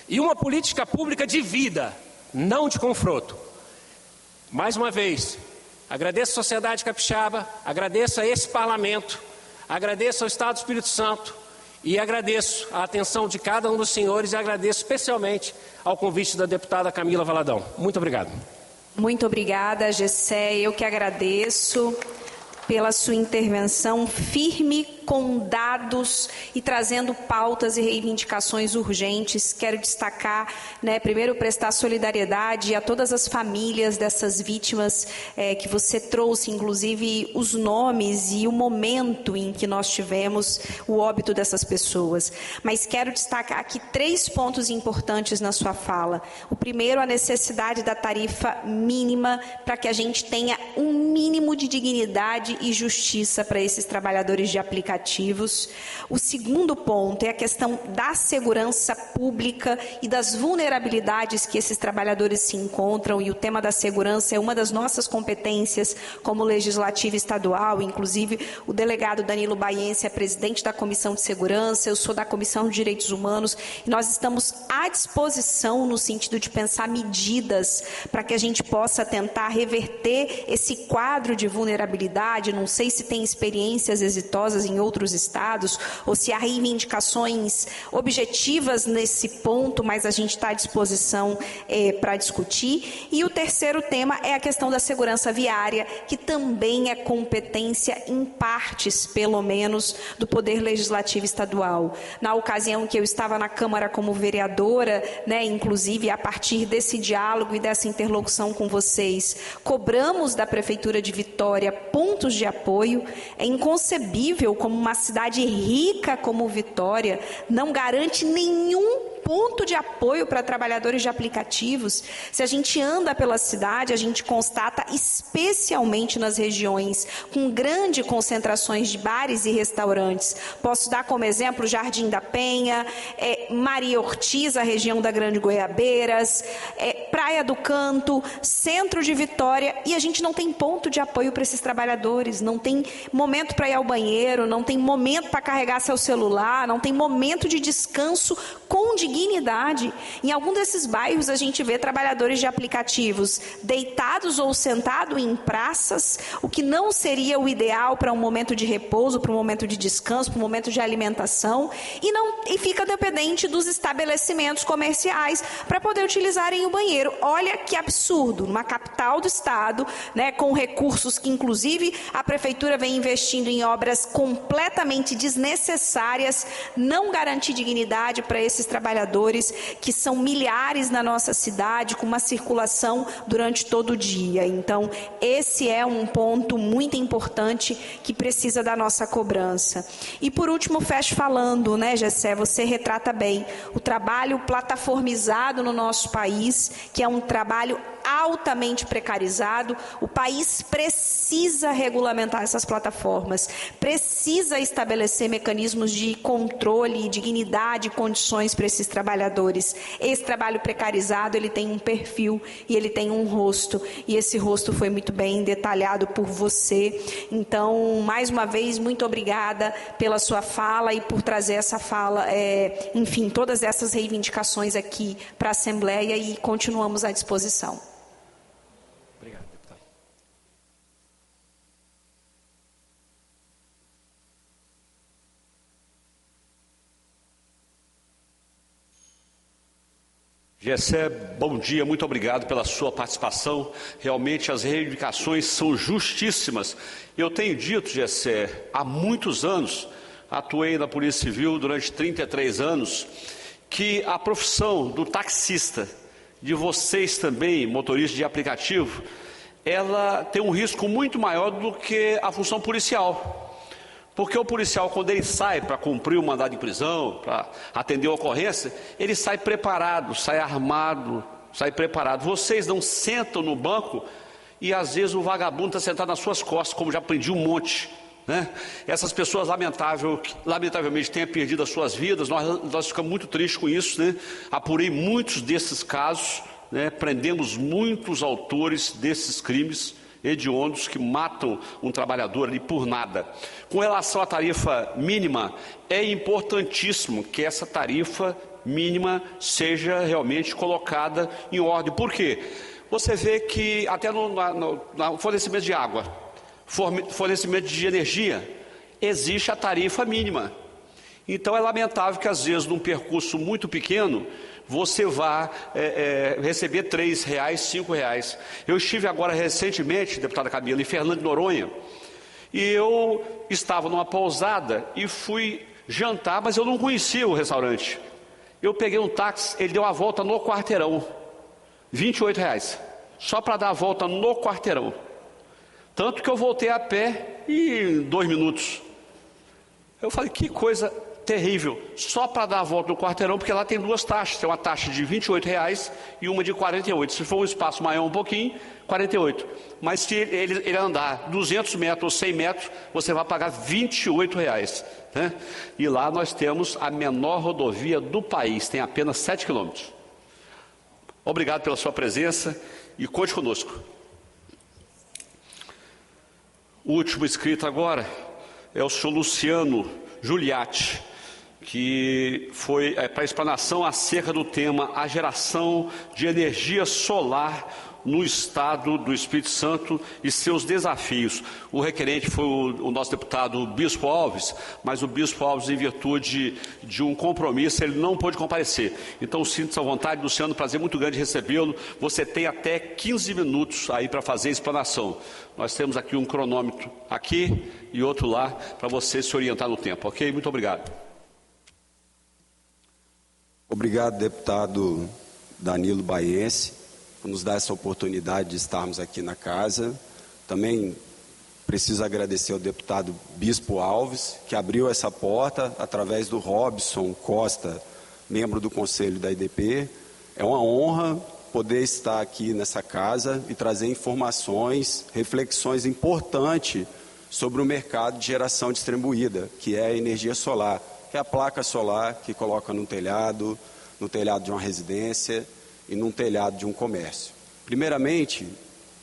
E uma política pública de vida, não de confronto. Mais uma vez, agradeço a sociedade capixaba, agradeço a esse parlamento, agradeço ao Estado do Espírito Santo e agradeço a atenção de cada um dos senhores e agradeço especialmente ao convite da deputada Camila Valadão. Muito obrigado. Muito obrigada, Gessé. Eu que agradeço pela sua intervenção firme, com dados e trazendo pautas e reivindicações urgentes. Quero destacar, primeiro, prestar solidariedade a todas as famílias dessas vítimas que você trouxe, inclusive os nomes e o momento em que nós tivemos o óbito dessas pessoas. Mas quero destacar aqui 3 pontos importantes na sua fala. O primeiro, a necessidade da tarifa mínima para que a gente tenha um mínimo de dignidade e justiça para esses trabalhadores de aplicativos. O segundo ponto é a questão da segurança pública e das vulnerabilidades que esses trabalhadores se encontram, e o tema da segurança é uma das nossas competências como legislativo estadual. Inclusive, o delegado Danilo Baiense é presidente da Comissão de Segurança, eu sou da Comissão de Direitos Humanos, e nós estamos à disposição no sentido de pensar medidas para que a gente possa tentar reverter esse quadro de vulnerabilidade. Não sei se tem experiências exitosas em outros estados ou se há reivindicações objetivas nesse ponto, mas a gente está à disposição para discutir. E o terceiro tema é a questão da segurança viária, que também é competência, em partes, pelo menos, do Poder Legislativo Estadual. Na ocasião que eu estava na Câmara como vereadora, inclusive a partir desse diálogo e dessa interlocução com vocês, cobramos da Prefeitura de Vitória pontos de apoio. É inconcebível como uma cidade rica como Vitória não garante nenhum ponto de apoio para trabalhadores de aplicativos. Se a gente anda pela cidade, a gente constata, especialmente nas regiões com grandes concentrações de bares e restaurantes. Posso dar como exemplo Jardim da Penha, Maria Ortiz, a região da Grande Goiabeiras, Praia do Canto, centro de Vitória, e a gente não tem ponto de apoio para esses trabalhadores, não tem momento para ir ao banheiro, não tem momento para carregar seu celular, não tem momento de descanso com dignidade. Em algum desses bairros a gente vê trabalhadores de aplicativos deitados ou sentados em praças, o que não seria o ideal para um momento de repouso, para um momento de descanso, para um momento de alimentação, e fica dependente dos estabelecimentos comerciais para poder utilizarem o banheiro. Olha que absurdo, numa capital do estado, com recursos que inclusive a prefeitura vem investindo em obras completamente desnecessárias, não garantir dignidade para esses trabalhadores, que são milhares na nossa cidade, com uma circulação durante todo o dia. Então, esse é um ponto muito importante que precisa da nossa cobrança. E, por último, fecho falando, Gessé, você retrata bem o trabalho plataformizado no nosso país, que é um trabalho altamente precarizado. O país precisa regulamentar essas plataformas, precisa estabelecer mecanismos de controle, dignidade e condições para esses trabalhadores. Esse trabalho precarizado, ele tem um perfil e ele tem um rosto, e esse rosto foi muito bem detalhado por você. Então, mais uma vez, muito obrigada pela sua fala e por trazer essa fala, enfim, todas essas reivindicações aqui para a Assembleia, e continuamos à disposição. Obrigado, deputado. Gessé, bom dia, muito obrigado pela sua participação. Realmente as reivindicações são justíssimas. Eu tenho dito, Gessé, há muitos anos, atuei na Polícia Civil durante 33 anos, que a profissão do taxista, de vocês também, motoristas de aplicativo, ela tem um risco muito maior do que a função policial. Porque o policial, quando ele sai para cumprir o mandado de prisão, para atender a ocorrência, ele sai preparado, sai armado, sai preparado. Vocês não sentam no banco e às vezes o vagabundo está sentado nas suas costas, como já aprendi um monte, né? Essas pessoas lamentavelmente têm perdido as suas vidas, nós ficamos muito tristes com isso, né? Apurei muitos desses casos, né? Prendemos muitos autores desses crimes hediondos que matam um trabalhador ali por nada. Com relação à tarifa mínima, é importantíssimo que essa tarifa mínima seja realmente colocada em ordem. Por quê? Você vê que até no fornecimento de água, fornecimento de energia, existe a tarifa mínima. Então é lamentável que às vezes num percurso muito pequeno você vá receber R$3, R$5. Eu estive agora recentemente, deputada Camila, em Fernando de Noronha, e eu estava numa pousada e fui jantar, mas eu não conhecia o restaurante. Eu peguei um táxi, ele deu a volta no quarteirão, R$28, só para dar a volta no quarteirão. Tanto que eu voltei a pé em 2 minutos. Eu falei, que coisa terrível, só para dar a volta no quarteirão, porque lá tem 2 taxas, tem uma taxa de R$28 e uma de R$48. Se for um espaço maior um pouquinho, R$48. Mas se ele andar 200 metros ou 100 metros, você vai pagar R$28, né? E lá nós temos a menor rodovia do país, tem apenas 7 quilômetros. Obrigado pela sua presença e conte conosco. O último inscrito agora é o senhor Luciano Giuliatti, que foi para explanação acerca do tema a geração de energia solar no estado do Espírito Santo e seus desafios. O requerente foi o nosso deputado Bispo Alves, mas o Bispo Alves, em virtude de um compromisso, ele não pôde comparecer. Então, sinta-se à vontade, Luciano, prazer muito grande recebê-lo. Você tem até 15 minutos aí para fazer a explanação. Nós temos aqui um cronômetro aqui e outro lá para você se orientar no tempo, ok? Muito obrigado. Obrigado, deputado Danilo Baiense, por nos dar essa oportunidade de estarmos aqui na casa. Também preciso agradecer ao deputado Bispo Alves, que abriu essa porta através do Robson Costa, membro do Conselho da IDP. É uma honra poder estar aqui nessa casa e trazer informações, reflexões importantes sobre o mercado de geração distribuída, que é a energia solar, que é a placa solar que coloca no telhado de uma residência e num telhado de um comércio. Primeiramente,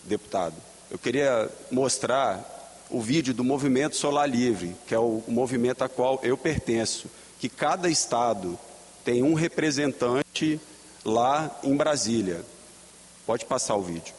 deputado, eu queria mostrar o vídeo do Movimento Solar Livre, que é o movimento a qual eu pertenço, que cada estado tem um representante lá em Brasília. Pode passar o vídeo.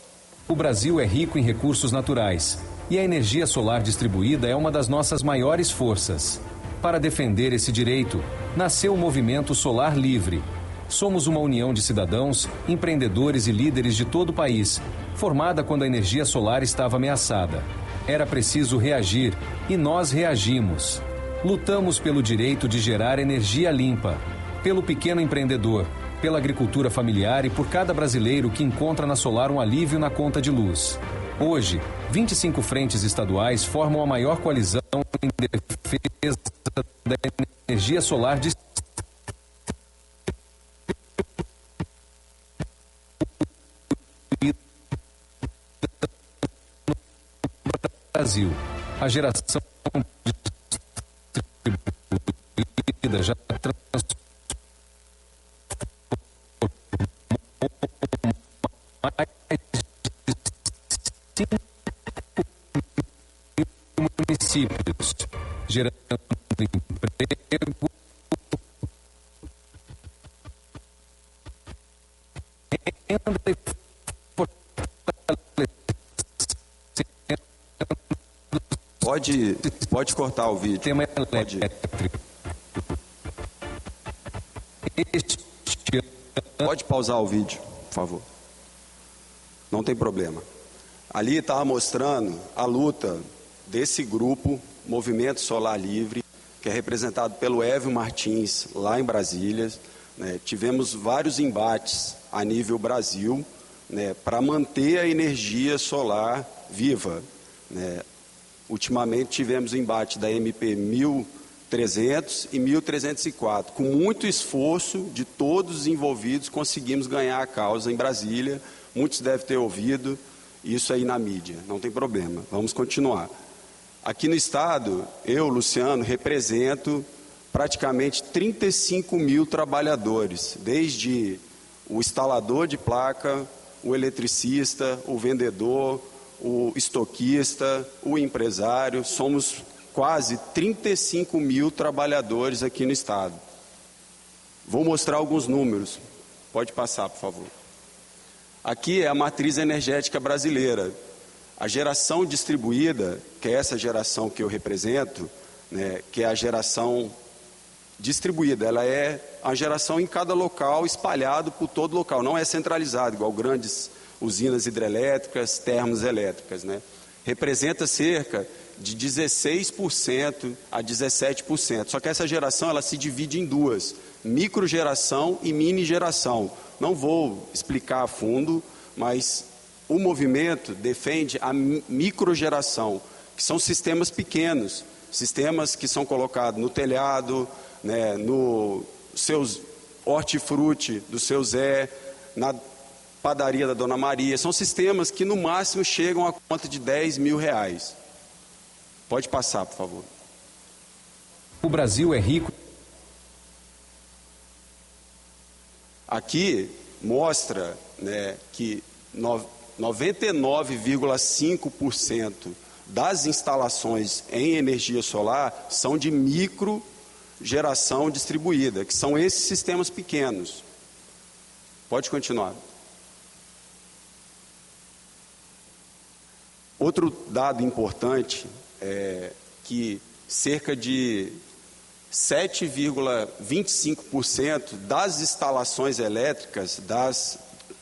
O Brasil é rico em recursos naturais e a energia solar distribuída é uma das nossas maiores forças. Para defender esse direito, nasceu o Movimento Solar Livre. Somos uma união de cidadãos, empreendedores e líderes de todo o país, formada quando a energia solar estava ameaçada. Era preciso reagir e nós reagimos. Lutamos pelo direito de gerar energia limpa, pelo pequeno empreendedor, pela agricultura familiar e por cada brasileiro que encontra na solar um alívio na conta de luz. Hoje, 25 frentes estaduais formam a maior coalizão em defesa da energia solar distribuída no Brasil. A geração distribuída já transformou mais de 5 municípios, gerando emprego, renda e fortalecendo. Pode cortar o vídeo. Tema elétrico. Pode pausar o vídeo, por favor. Não tem problema. Ali estava mostrando a luta desse grupo, Movimento Solar Livre, que é representado pelo Évio Martins, lá em Brasília. Né? Tivemos vários embates a nível Brasil, né, para manter a energia solar viva. Né? Ultimamente tivemos o embate da MP 1300 e 1304. Com muito esforço de todos os envolvidos, conseguimos ganhar a causa em Brasília. Muitos devem ter ouvido isso aí na mídia, não tem problema, vamos continuar. Aqui no estado, eu, Luciano, represento praticamente 35 mil trabalhadores, desde o instalador de placa, o eletricista, o vendedor, o estoquista, o empresário. Somos quase 35 mil trabalhadores aqui no estado. Vou mostrar alguns números. Pode passar, por favor. Aqui é a matriz energética brasileira. A geração distribuída, que é essa geração que eu represento, né, que é a geração distribuída, ela é a geração em cada local, espalhado por todo local, não é centralizado, igual grandes usinas hidrelétricas, termoelétricas, né? Representa cerca de 16% a 17%. Só que essa geração ela se divide em duas, microgeração e mini geração. Não vou explicar a fundo, mas o movimento defende a microgeração, que são sistemas pequenos, sistemas que são colocados no telhado, né, no seus hortifruti do seu Zé, na padaria da Dona Maria. São sistemas que no máximo chegam a conta de R$10 mil. Pode passar, por favor. O Brasil é rico. Aqui mostra, né, que 99,5% das instalações em energia solar são de micro geração distribuída, que são esses sistemas pequenos. Pode continuar. Outro dado importante é que cerca de 7,25% das instalações elétricas,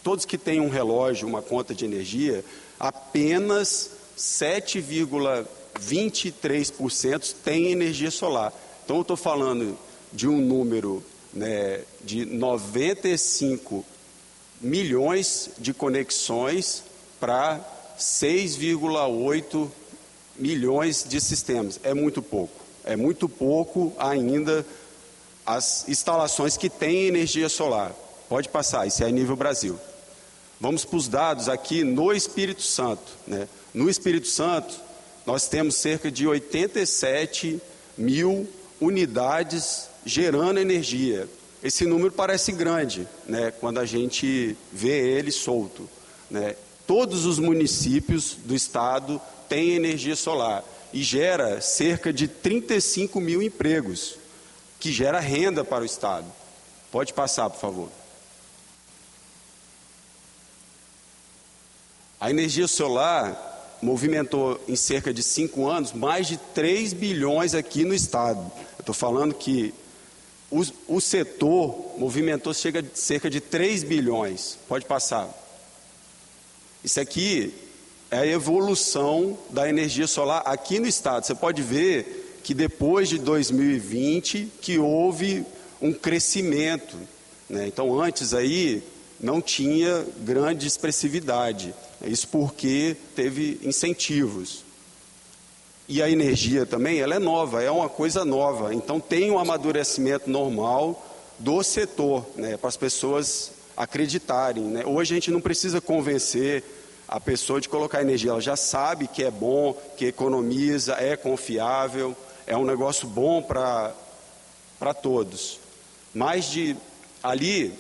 todos que têm um relógio, uma conta de energia, apenas 7,23% têm energia solar. Então eu estou falando de um número, né, de 95 milhões de conexões para 6,8 milhões de sistemas. É muito pouco ainda as instalações que têm energia solar. Pode passar, isso é a nível Brasil. Vamos para os dados aqui no Espírito Santo, né? No Espírito Santo, nós temos cerca de 87 mil unidades gerando energia. Esse número parece grande, né, quando a gente vê ele solto, né? Todos os municípios do estado têm energia solar e gera cerca de 35 mil empregos, que gera renda para o estado. Pode passar, por favor. A energia solar movimentou em cerca de 5 anos mais de 3 bilhões aqui no estado. Eu estou falando que o setor movimentou cerca de 3 bilhões. Pode passar. Isso aqui é a evolução da energia solar aqui no estado. Você pode ver que depois de 2020 que houve um crescimento, né? Então antes aí não tinha grande expressividade. Isso porque teve incentivos. E a energia também, ela é nova, é uma coisa nova. Então tem um amadurecimento normal do setor, né, para as pessoas acreditarem, né? Hoje a gente não precisa convencer a pessoa de colocar energia, ela já sabe que é bom, que economiza, é confiável, é um negócio bom para todos. Mas ali,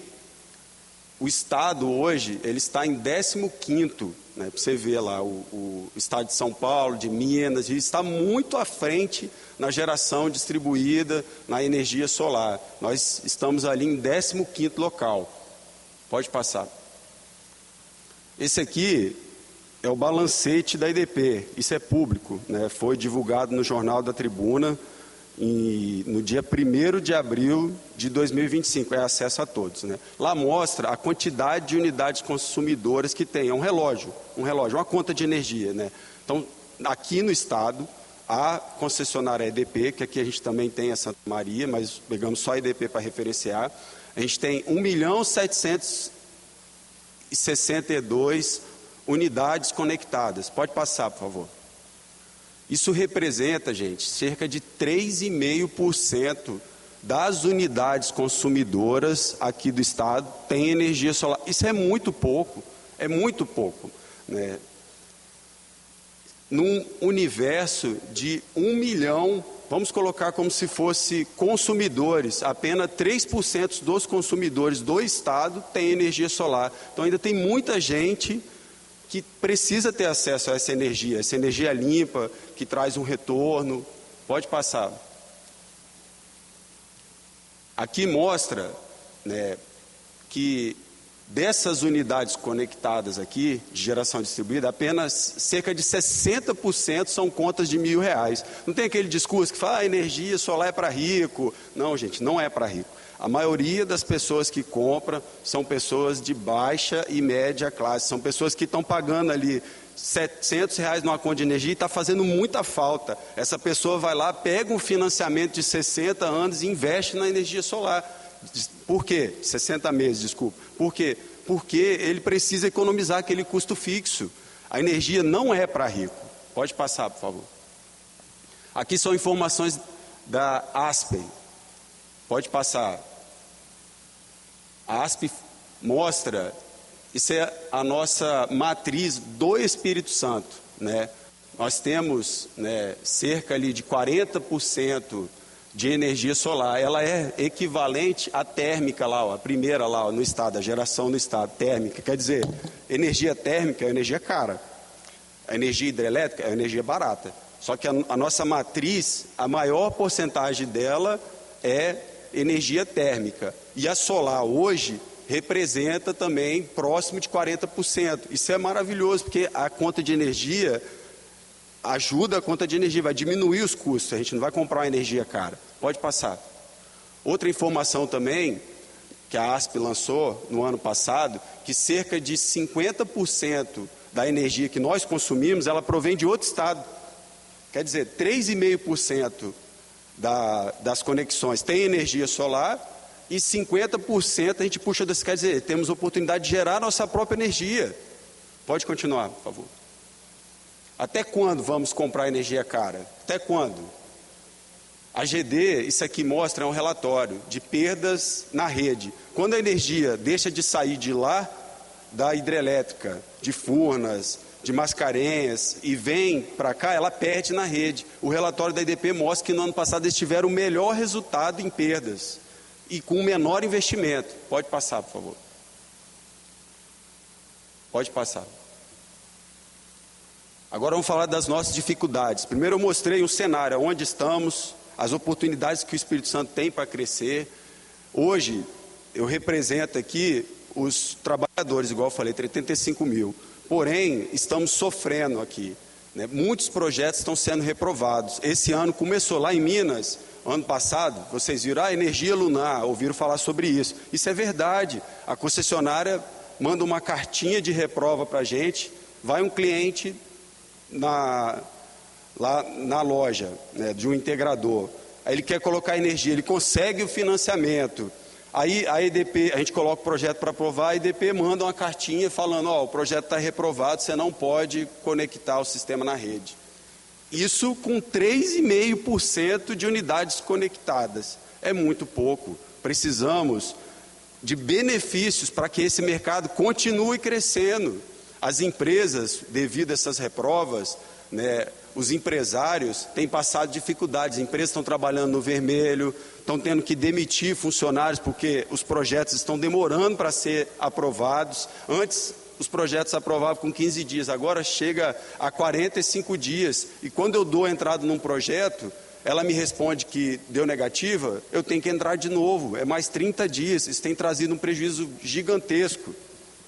o estado hoje, ele está em 15º, né, para você ver lá, o estado de São Paulo, de Minas, ele está muito à frente na geração distribuída, na energia solar. Nós estamos ali em 15º local. Pode passar. Esse aqui é o balancete da EDP, isso é público, né? Foi divulgado no Jornal da Tribuna no dia 1º de abril de 2025, é acesso a todos, né? Lá mostra a quantidade de unidades consumidoras que tem, é um relógio, uma conta de energia, né? Então, aqui no estado, a concessionária EDP, que aqui a gente também tem a Santa Maria, mas pegamos só a EDP para referenciar, a gente tem 1.762 unidades conectadas. Pode passar, por favor. Isso representa, gente, cerca de 3,5% das unidades consumidoras aqui do estado tem energia solar. Isso é muito pouco, né? Num universo de 1 milhão, vamos colocar como se fosse consumidores, apenas 3% dos consumidores do estado tem energia solar. Então ainda tem muita gente que precisa ter acesso a essa energia limpa, que traz um retorno. Pode passar. Aqui mostra, né, que dessas unidades conectadas aqui, de geração distribuída, apenas cerca de 60% são contas de R$1.000. Não tem aquele discurso que fala, energia solar é para rico. Não, gente, não é para rico. A maioria das pessoas que compram são pessoas de baixa e média classe, são pessoas que estão pagando ali R$700 numa conta de energia e está fazendo muita falta. Essa pessoa vai lá, pega um financiamento de 60 anos e investe na energia solar. Por quê? 60 meses, desculpa. Por quê? Porque ele precisa economizar aquele custo fixo. A energia não é para rico. Pode passar, por favor. Aqui são informações da ASPEN. Pode passar. A ASPEN mostra, isso é a nossa matriz do Espírito Santo, né? Nós temos, né, cerca ali de 40% de energia solar. Ela é equivalente à térmica lá, ó, a primeira lá, ó, no estado, a geração no estado, térmica. Quer dizer, energia térmica é energia cara. A energia hidrelétrica é energia barata. Só que a nossa matriz, a maior porcentagem dela é energia térmica. E a solar hoje representa também próximo de 40%. Isso é maravilhoso, porque a conta de energia ajuda a conta de energia, vai diminuir os custos, a gente não vai comprar uma energia cara. Pode passar. Outra informação também, que a ASP lançou no ano passado, que cerca de 50% da energia que nós consumimos, ela provém de outro estado. Quer dizer, 3,5% das conexões tem energia solar e 50% a gente puxa desse, quer dizer, temos oportunidade de gerar nossa própria energia. Pode continuar, por favor. Até quando vamos comprar energia cara? Até quando? A GD, isso aqui mostra, é um relatório de perdas na rede. Quando a energia deixa de sair de lá, da hidrelétrica, de Furnas, de Mascarenhas, e vem para cá, ela perde na rede. O relatório da IDP mostra que no ano passado eles tiveram o melhor resultado em perdas e com o menor investimento. Pode passar, por favor. Pode passar. Agora vamos falar das nossas dificuldades. Primeiro eu mostrei um cenário onde estamos, as oportunidades que o Espírito Santo tem para crescer. Hoje eu represento aqui os trabalhadores, igual eu falei, 85 mil. Porém, estamos sofrendo aqui, né? Muitos projetos estão sendo reprovados. Esse ano começou lá em Minas, ano passado, vocês viram a energia lunar, ouviram falar sobre isso. Isso é verdade. A concessionária manda uma cartinha de reprova para a gente, vai um cliente lá na loja, né, de um integrador, aí ele quer colocar energia, ele consegue o financiamento, aí a EDP, a gente coloca o projeto para aprovar, a EDP manda uma cartinha falando, ó, o projeto está reprovado, você não pode conectar o sistema na rede. Isso com 3,5% de unidades conectadas, é muito pouco. Precisamos de benefícios para que esse mercado continue crescendo. As empresas, devido a essas reprovas, né, os empresários têm passado dificuldades. As empresas estão trabalhando no vermelho, estão tendo que demitir funcionários porque os projetos estão demorando para ser aprovados. Antes, os projetos aprovavam com 15 dias, agora chega a 45 dias. E quando eu dou a entrada num projeto, ela me responde que deu negativa, eu tenho que entrar de novo. É mais 30 dias. Isso tem trazido um prejuízo gigantesco.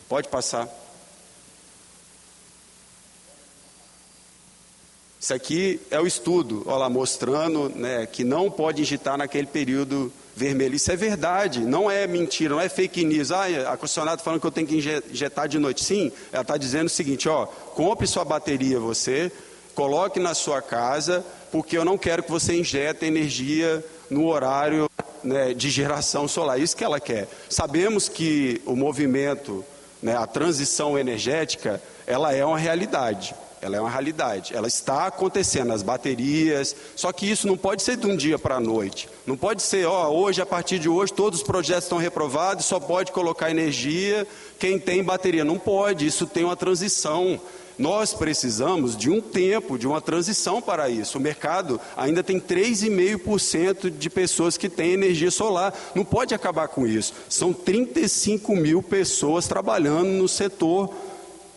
Pode passar. Isso aqui é o estudo, olha lá, mostrando, né, que não pode injetar naquele período vermelho. Isso é verdade, não é mentira, não é fake news. A concessionária está falando que eu tenho que injetar de noite. Sim, ela está dizendo o seguinte, ó, compre sua bateria você, coloque na sua casa, porque eu não quero que você injete energia no horário, né, de geração solar. Isso que ela quer. Sabemos que o movimento, né, a transição energética, ela é uma realidade. ela é uma realidade, ela está acontecendo, as baterias, só que isso não pode ser de um dia para a noite, não pode ser, hoje, a partir de hoje, todos os projetos estão reprovados, só pode colocar energia quem tem bateria, não pode, isso tem uma transição. Nós precisamos de um tempo, de uma transição para isso. O mercado ainda tem 3,5% de pessoas que têm energia solar. Não pode acabar com isso. São 35 mil pessoas trabalhando no setor.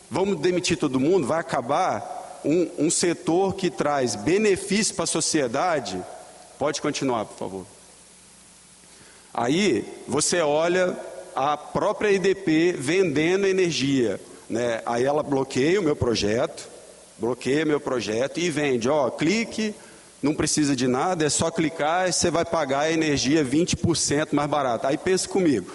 Vamos demitir todo mundo? Vai acabar um setor que traz benefício para a sociedade? Pode continuar, por favor. Aí você olha a própria EDP vendendo energia. Aí ela bloqueia o meu projeto e vende, clique, não precisa de nada, é só clicar e você vai pagar a energia 20% mais barata. Aí pensa comigo,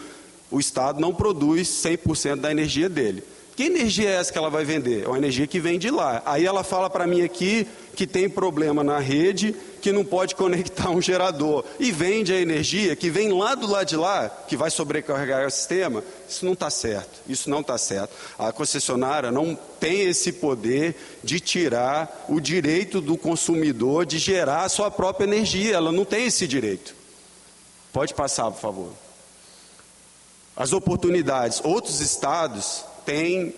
o Estado não produz 100% da energia dele. Que energia é essa que ela vai vender? É uma energia que vem de lá. Aí ela fala para mim aqui que tem problema na rede, que não pode conectar um gerador. E vende a energia que vem lá do lado de lá, que vai sobrecarregar o sistema. Isso não está certo. Isso não está certo. A concessionária não tem esse poder de tirar o direito do consumidor de gerar a sua própria energia. Ela não tem esse direito. Pode passar, por favor. As oportunidades. Outros estados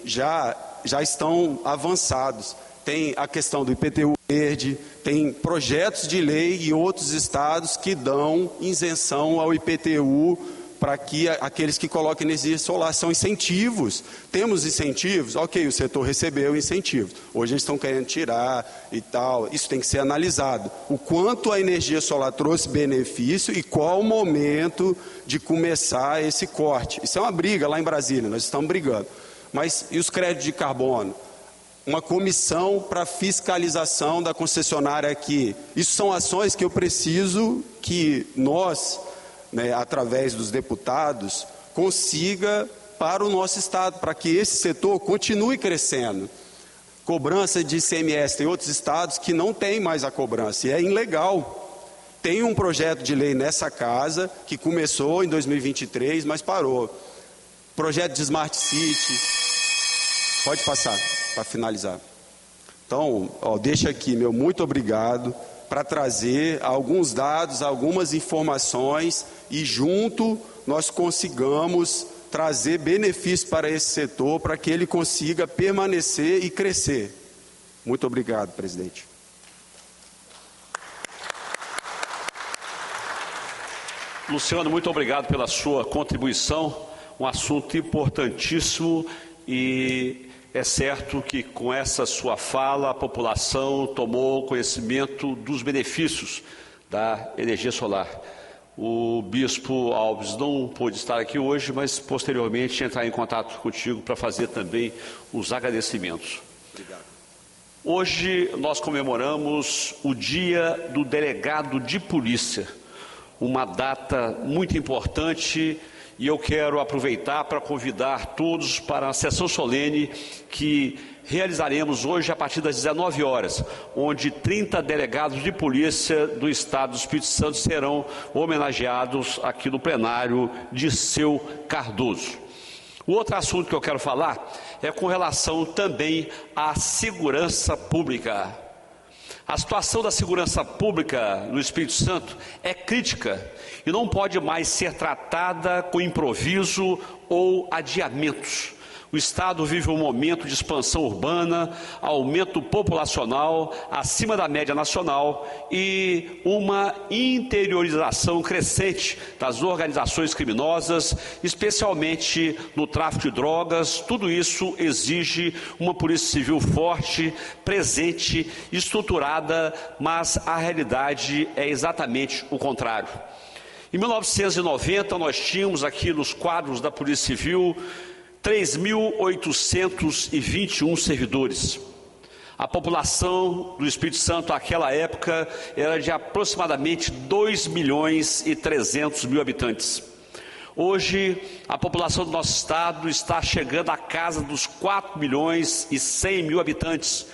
já estão avançados. Tem a questão do IPTU verde, tem projetos de lei em outros estados que dão isenção ao IPTU para que aqueles que colocam energia solar são incentivos. Temos incentivos? Ok, o setor recebeu incentivos. Hoje eles estão querendo tirar e tal. Isso tem que ser analisado. O quanto a energia solar trouxe benefício e qual o momento de começar esse corte. Isso é uma briga lá em Brasília, nós estamos brigando. Mas e os créditos de carbono? Uma comissão para fiscalização da concessionária aqui. Isso são ações que eu preciso que nós, através dos deputados, consiga para o nosso estado, para que esse setor continue crescendo. Cobrança de ICMS, tem outros estados que não tem mais a cobrança, e é ilegal. Tem um projeto de lei nessa casa, que começou em 2023, mas parou. Projeto de Smart City. Pode passar, para finalizar. Então, deixa aqui, meu muito obrigado, para trazer alguns dados, algumas informações e junto nós consigamos trazer benefícios para esse setor, para que ele consiga permanecer e crescer. Muito obrigado, presidente. Luciano, muito obrigado pela sua contribuição, um assunto importantíssimo e é certo que com essa sua fala a população tomou conhecimento dos benefícios da energia solar. O bispo Alves não pôde estar aqui hoje, mas posteriormente entrar em contato contigo para fazer também os agradecimentos. Obrigado. Hoje nós comemoramos o Dia do Delegado de Polícia, uma data muito importante. E eu quero aproveitar para convidar todos para a sessão solene que realizaremos hoje a partir das 19 horas, onde 30 delegados de polícia do Estado do Espírito Santo serão homenageados aqui no plenário Dirceu Cardoso. O outro assunto que eu quero falar é com relação também à segurança pública. A situação da segurança pública no Espírito Santo é crítica e não pode mais ser tratada com improviso ou adiamentos. O Estado vive um momento de expansão urbana, aumento populacional acima da média nacional e uma interiorização crescente das organizações criminosas, especialmente no tráfico de drogas. Tudo isso exige uma polícia civil forte, presente, estruturada, mas a realidade é exatamente o contrário. Em 1990, nós tínhamos aqui nos quadros da Polícia Civil 3.821 servidores. A população do Espírito Santo naquela época era de aproximadamente 2.300.000 habitantes. Hoje, a população do nosso estado está chegando à casa dos 4.100.000 habitantes.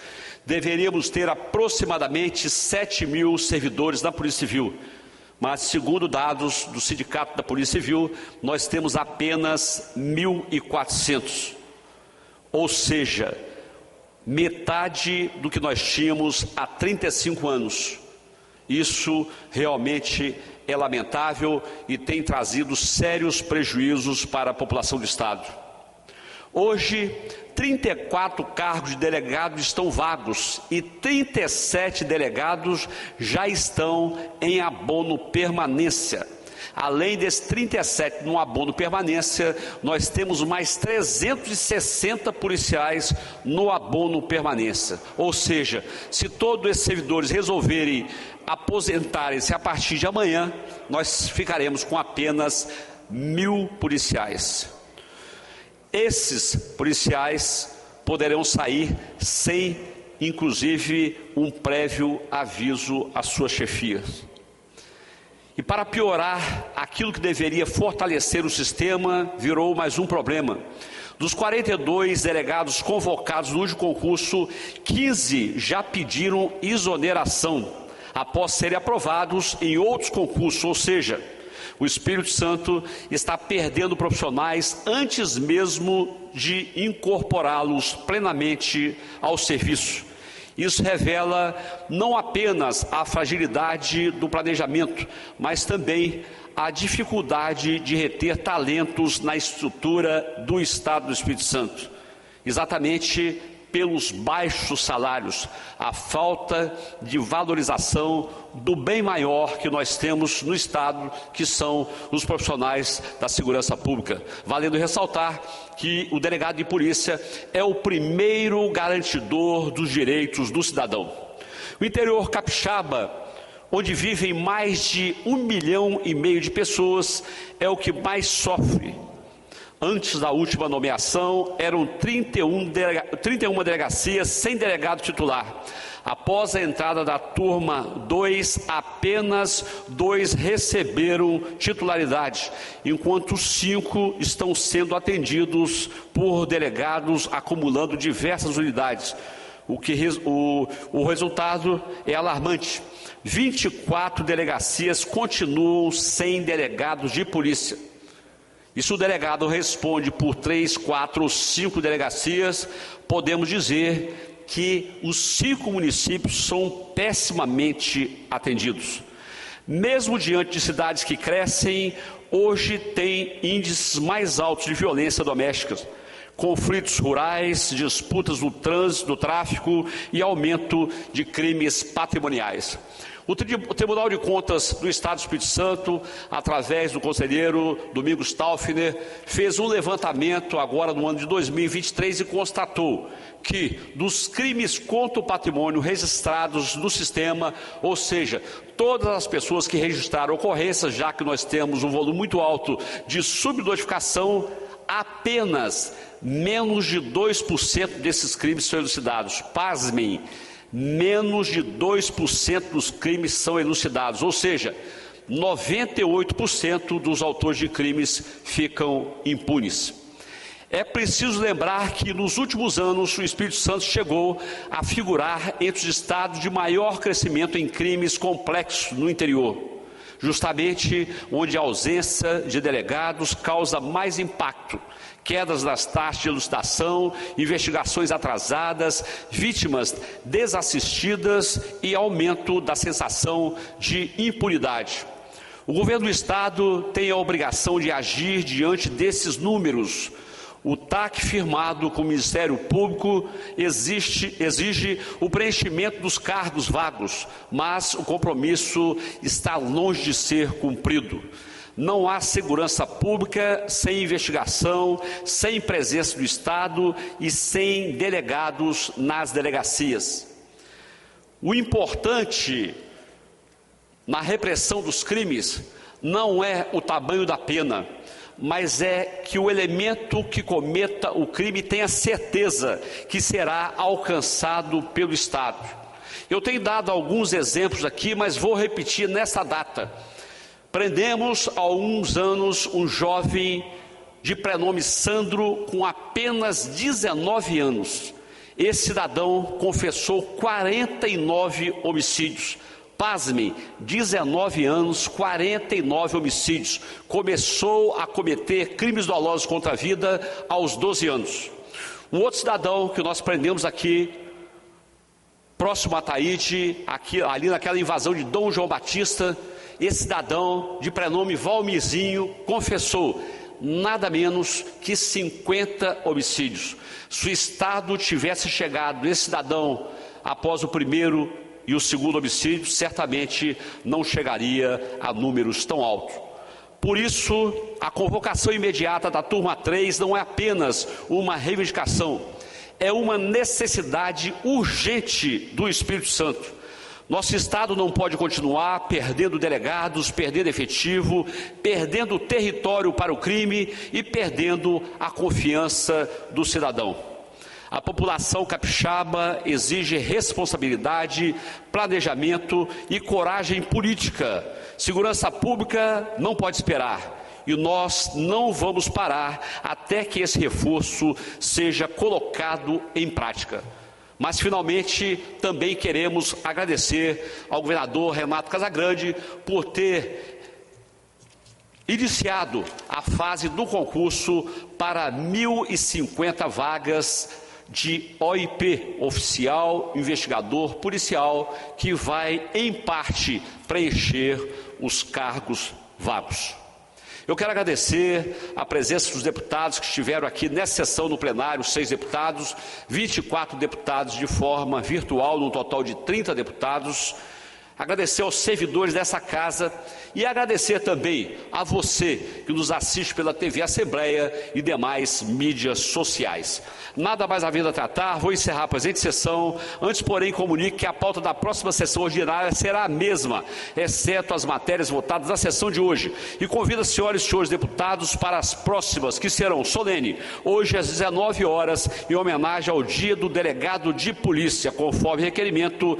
Deveríamos ter aproximadamente 7.000 servidores na Polícia Civil. Mas, segundo dados do Sindicato da Polícia Civil, nós temos apenas 1.400. Ou seja, metade do que nós tínhamos há 35 anos. Isso realmente é lamentável e tem trazido sérios prejuízos para a população do Estado. Hoje, 34 cargos de delegado estão vagos e 37 delegados já estão em abono permanência. Além desses 37 no abono permanência, nós temos mais 360 policiais no abono permanência. Ou seja, se todos esses servidores resolverem aposentarem-se a partir de amanhã, nós ficaremos com apenas 1.000 policiais. Esses policiais poderão sair sem, inclusive, um prévio aviso às suas chefias. E para piorar, aquilo que deveria fortalecer o sistema virou mais um problema. Dos 42 delegados convocados no último concurso, 15 já pediram exoneração após serem aprovados em outros concursos, ou seja, o Espírito Santo está perdendo profissionais antes mesmo de incorporá-los plenamente ao serviço. Isso revela não apenas a fragilidade do planejamento, mas também a dificuldade de reter talentos na estrutura do Estado do Espírito Santo. Exatamente pelos baixos salários, a falta de valorização do bem maior que nós temos no Estado, que são os profissionais da segurança pública. Valendo ressaltar que o delegado de polícia é o primeiro garantidor dos direitos do cidadão. O interior capixaba, onde vivem mais de 1,5 milhão de pessoas, é o que mais sofre. Antes da última nomeação, eram 31 delegacias sem delegado titular. Após a entrada da turma 2, apenas 2 receberam titularidade, enquanto 5 estão sendo atendidos por delegados acumulando diversas unidades. O resultado é alarmante. 24 delegacias continuam sem delegados de polícia. E se o delegado responde por 3, 4 ou 5 delegacias, podemos dizer que os 5 municípios são pessimamente atendidos. Mesmo diante de cidades que crescem, hoje tem índices mais altos de violência doméstica, conflitos rurais, disputas no trânsito, do tráfico e aumento de crimes patrimoniais. O Tribunal de Contas do Estado do Espírito Santo, através do conselheiro Domingos Taufner, fez um levantamento agora no ano de 2023 e constatou que dos crimes contra o patrimônio registrados no sistema, ou seja, todas as pessoas que registraram ocorrências, já que nós temos um volume muito alto de subnotificação, apenas menos de 2% desses crimes são elucidados. Pasmem, menos de 2% dos crimes são elucidados, ou seja, 98% dos autores de crimes ficam impunes. É preciso lembrar que nos últimos anos o Espírito Santo chegou a figurar entre os estados de maior crescimento em crimes complexos no interior, justamente onde a ausência de delegados causa mais impacto. Quedas nas taxas de elucidação, investigações atrasadas, vítimas desassistidas e aumento da sensação de impunidade. O governo do Estado tem a obrigação de agir diante desses números. O TAC firmado com o Ministério Público exige o preenchimento dos cargos vagos, mas o compromisso está longe de ser cumprido. Não há segurança pública sem investigação, sem presença do Estado e sem delegados nas delegacias. O importante na repressão dos crimes não é o tamanho da pena, mas é que o elemento que cometa o crime tenha certeza que será alcançado pelo Estado. Eu tenho dado alguns exemplos aqui, mas vou repetir nessa data. Prendemos há alguns anos um jovem de prenome Sandro com apenas 19 anos. Esse cidadão confessou 49 homicídios. Pasmem, 19 anos, 49 homicídios. Começou a cometer crimes dolosos contra a vida aos 12 anos. Um outro cidadão que nós prendemos aqui, próximo a Taíde, ali naquela invasão de Dom João Batista, esse cidadão de prenome Valmirzinho confessou nada menos que 50 homicídios. Se o Estado tivesse chegado esse cidadão após o primeiro e o segundo homicídio, certamente não chegaria a números tão altos. Por isso, a convocação imediata da turma 3 não é apenas uma reivindicação, é uma necessidade urgente do Espírito Santo. Nosso Estado não pode continuar perdendo delegados, perdendo efetivo, perdendo território para o crime e perdendo a confiança do cidadão. A população capixaba exige responsabilidade, planejamento e coragem política. Segurança pública não pode esperar. E nós não vamos parar até que esse reforço seja colocado em prática. Mas, finalmente, também queremos agradecer ao governador Renato Casagrande por ter iniciado a fase do concurso para 1.050 vagas de OIP, oficial, investigador, policial, que vai, em parte, preencher os cargos vagos. Eu quero agradecer a presença dos deputados que estiveram aqui nessa sessão no plenário, 6 deputados, 24 deputados de forma virtual, num total de 30 deputados. Agradecer aos servidores dessa casa e agradecer também a você que nos assiste pela TV Assembleia e demais mídias sociais. Nada mais havendo a tratar, vou encerrar a presente sessão. Antes, porém, comunico que a pauta da próxima sessão ordinária será a mesma, exceto as matérias votadas na sessão de hoje. E convido as senhoras e senhores deputados para as próximas, que serão solene, hoje às 19 horas, em homenagem ao Dia do Delegado de Polícia, conforme requerimento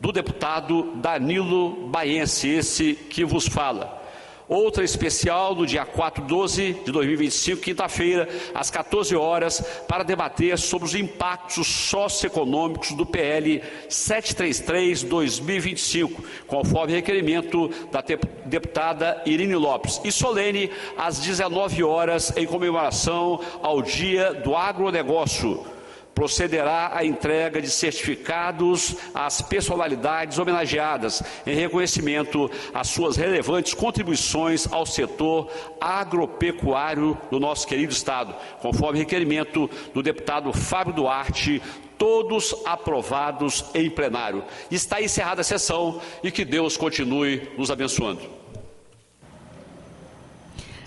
do deputado Danilo Baiense, esse que vos fala. Outra especial no dia 4/12 de 2025, quinta-feira, às 14 horas, para debater sobre os impactos socioeconômicos do PL 733/2025, conforme requerimento da deputada Irine Lopes. E solene, às 19 horas, em comemoração ao Dia do Agronegócio. Procederá à entrega de certificados às personalidades homenageadas, em reconhecimento às suas relevantes contribuições ao setor agropecuário do nosso querido Estado, conforme requerimento do deputado Fábio Duarte, todos aprovados em plenário. Está encerrada a sessão e que Deus continue nos abençoando.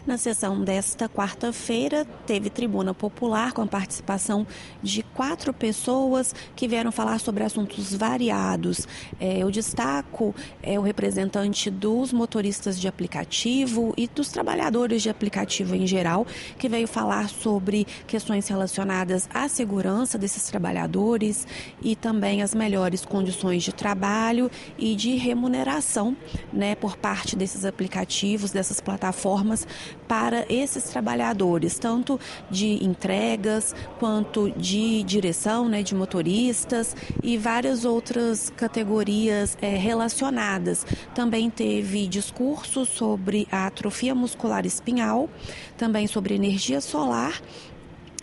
Na sessão desta quarta-feira, teve tribuna popular com a participação de 4 pessoas que vieram falar sobre assuntos variados. Eu destaco o representante dos motoristas de aplicativo e dos trabalhadores de aplicativo em geral, que veio falar sobre questões relacionadas à segurança desses trabalhadores e também as melhores condições de trabalho e de remuneração, por parte desses aplicativos, dessas plataformas, para esses trabalhadores, tanto de entregas quanto de direção, de motoristas e várias outras categorias relacionadas. Também teve discursos sobre a atrofia muscular espinhal, também sobre energia solar.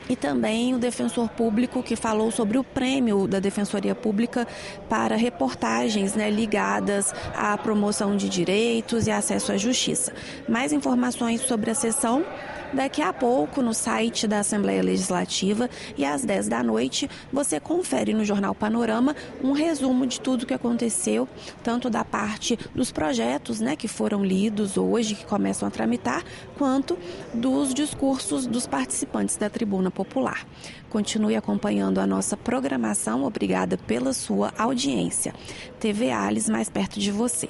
E também o defensor público que falou sobre o prêmio da Defensoria Pública para reportagens ligadas à promoção de direitos e acesso à justiça. Mais informações sobre a sessão daqui a pouco no site da Assembleia Legislativa, e às 10 da noite você confere no Jornal Panorama um resumo de tudo que aconteceu, tanto da parte dos projetos que foram lidos hoje, que começam a tramitar, quanto dos discursos dos participantes da Tribuna Popular. Continue acompanhando a nossa programação. Obrigada pela sua audiência. TV Alice, mais perto de você.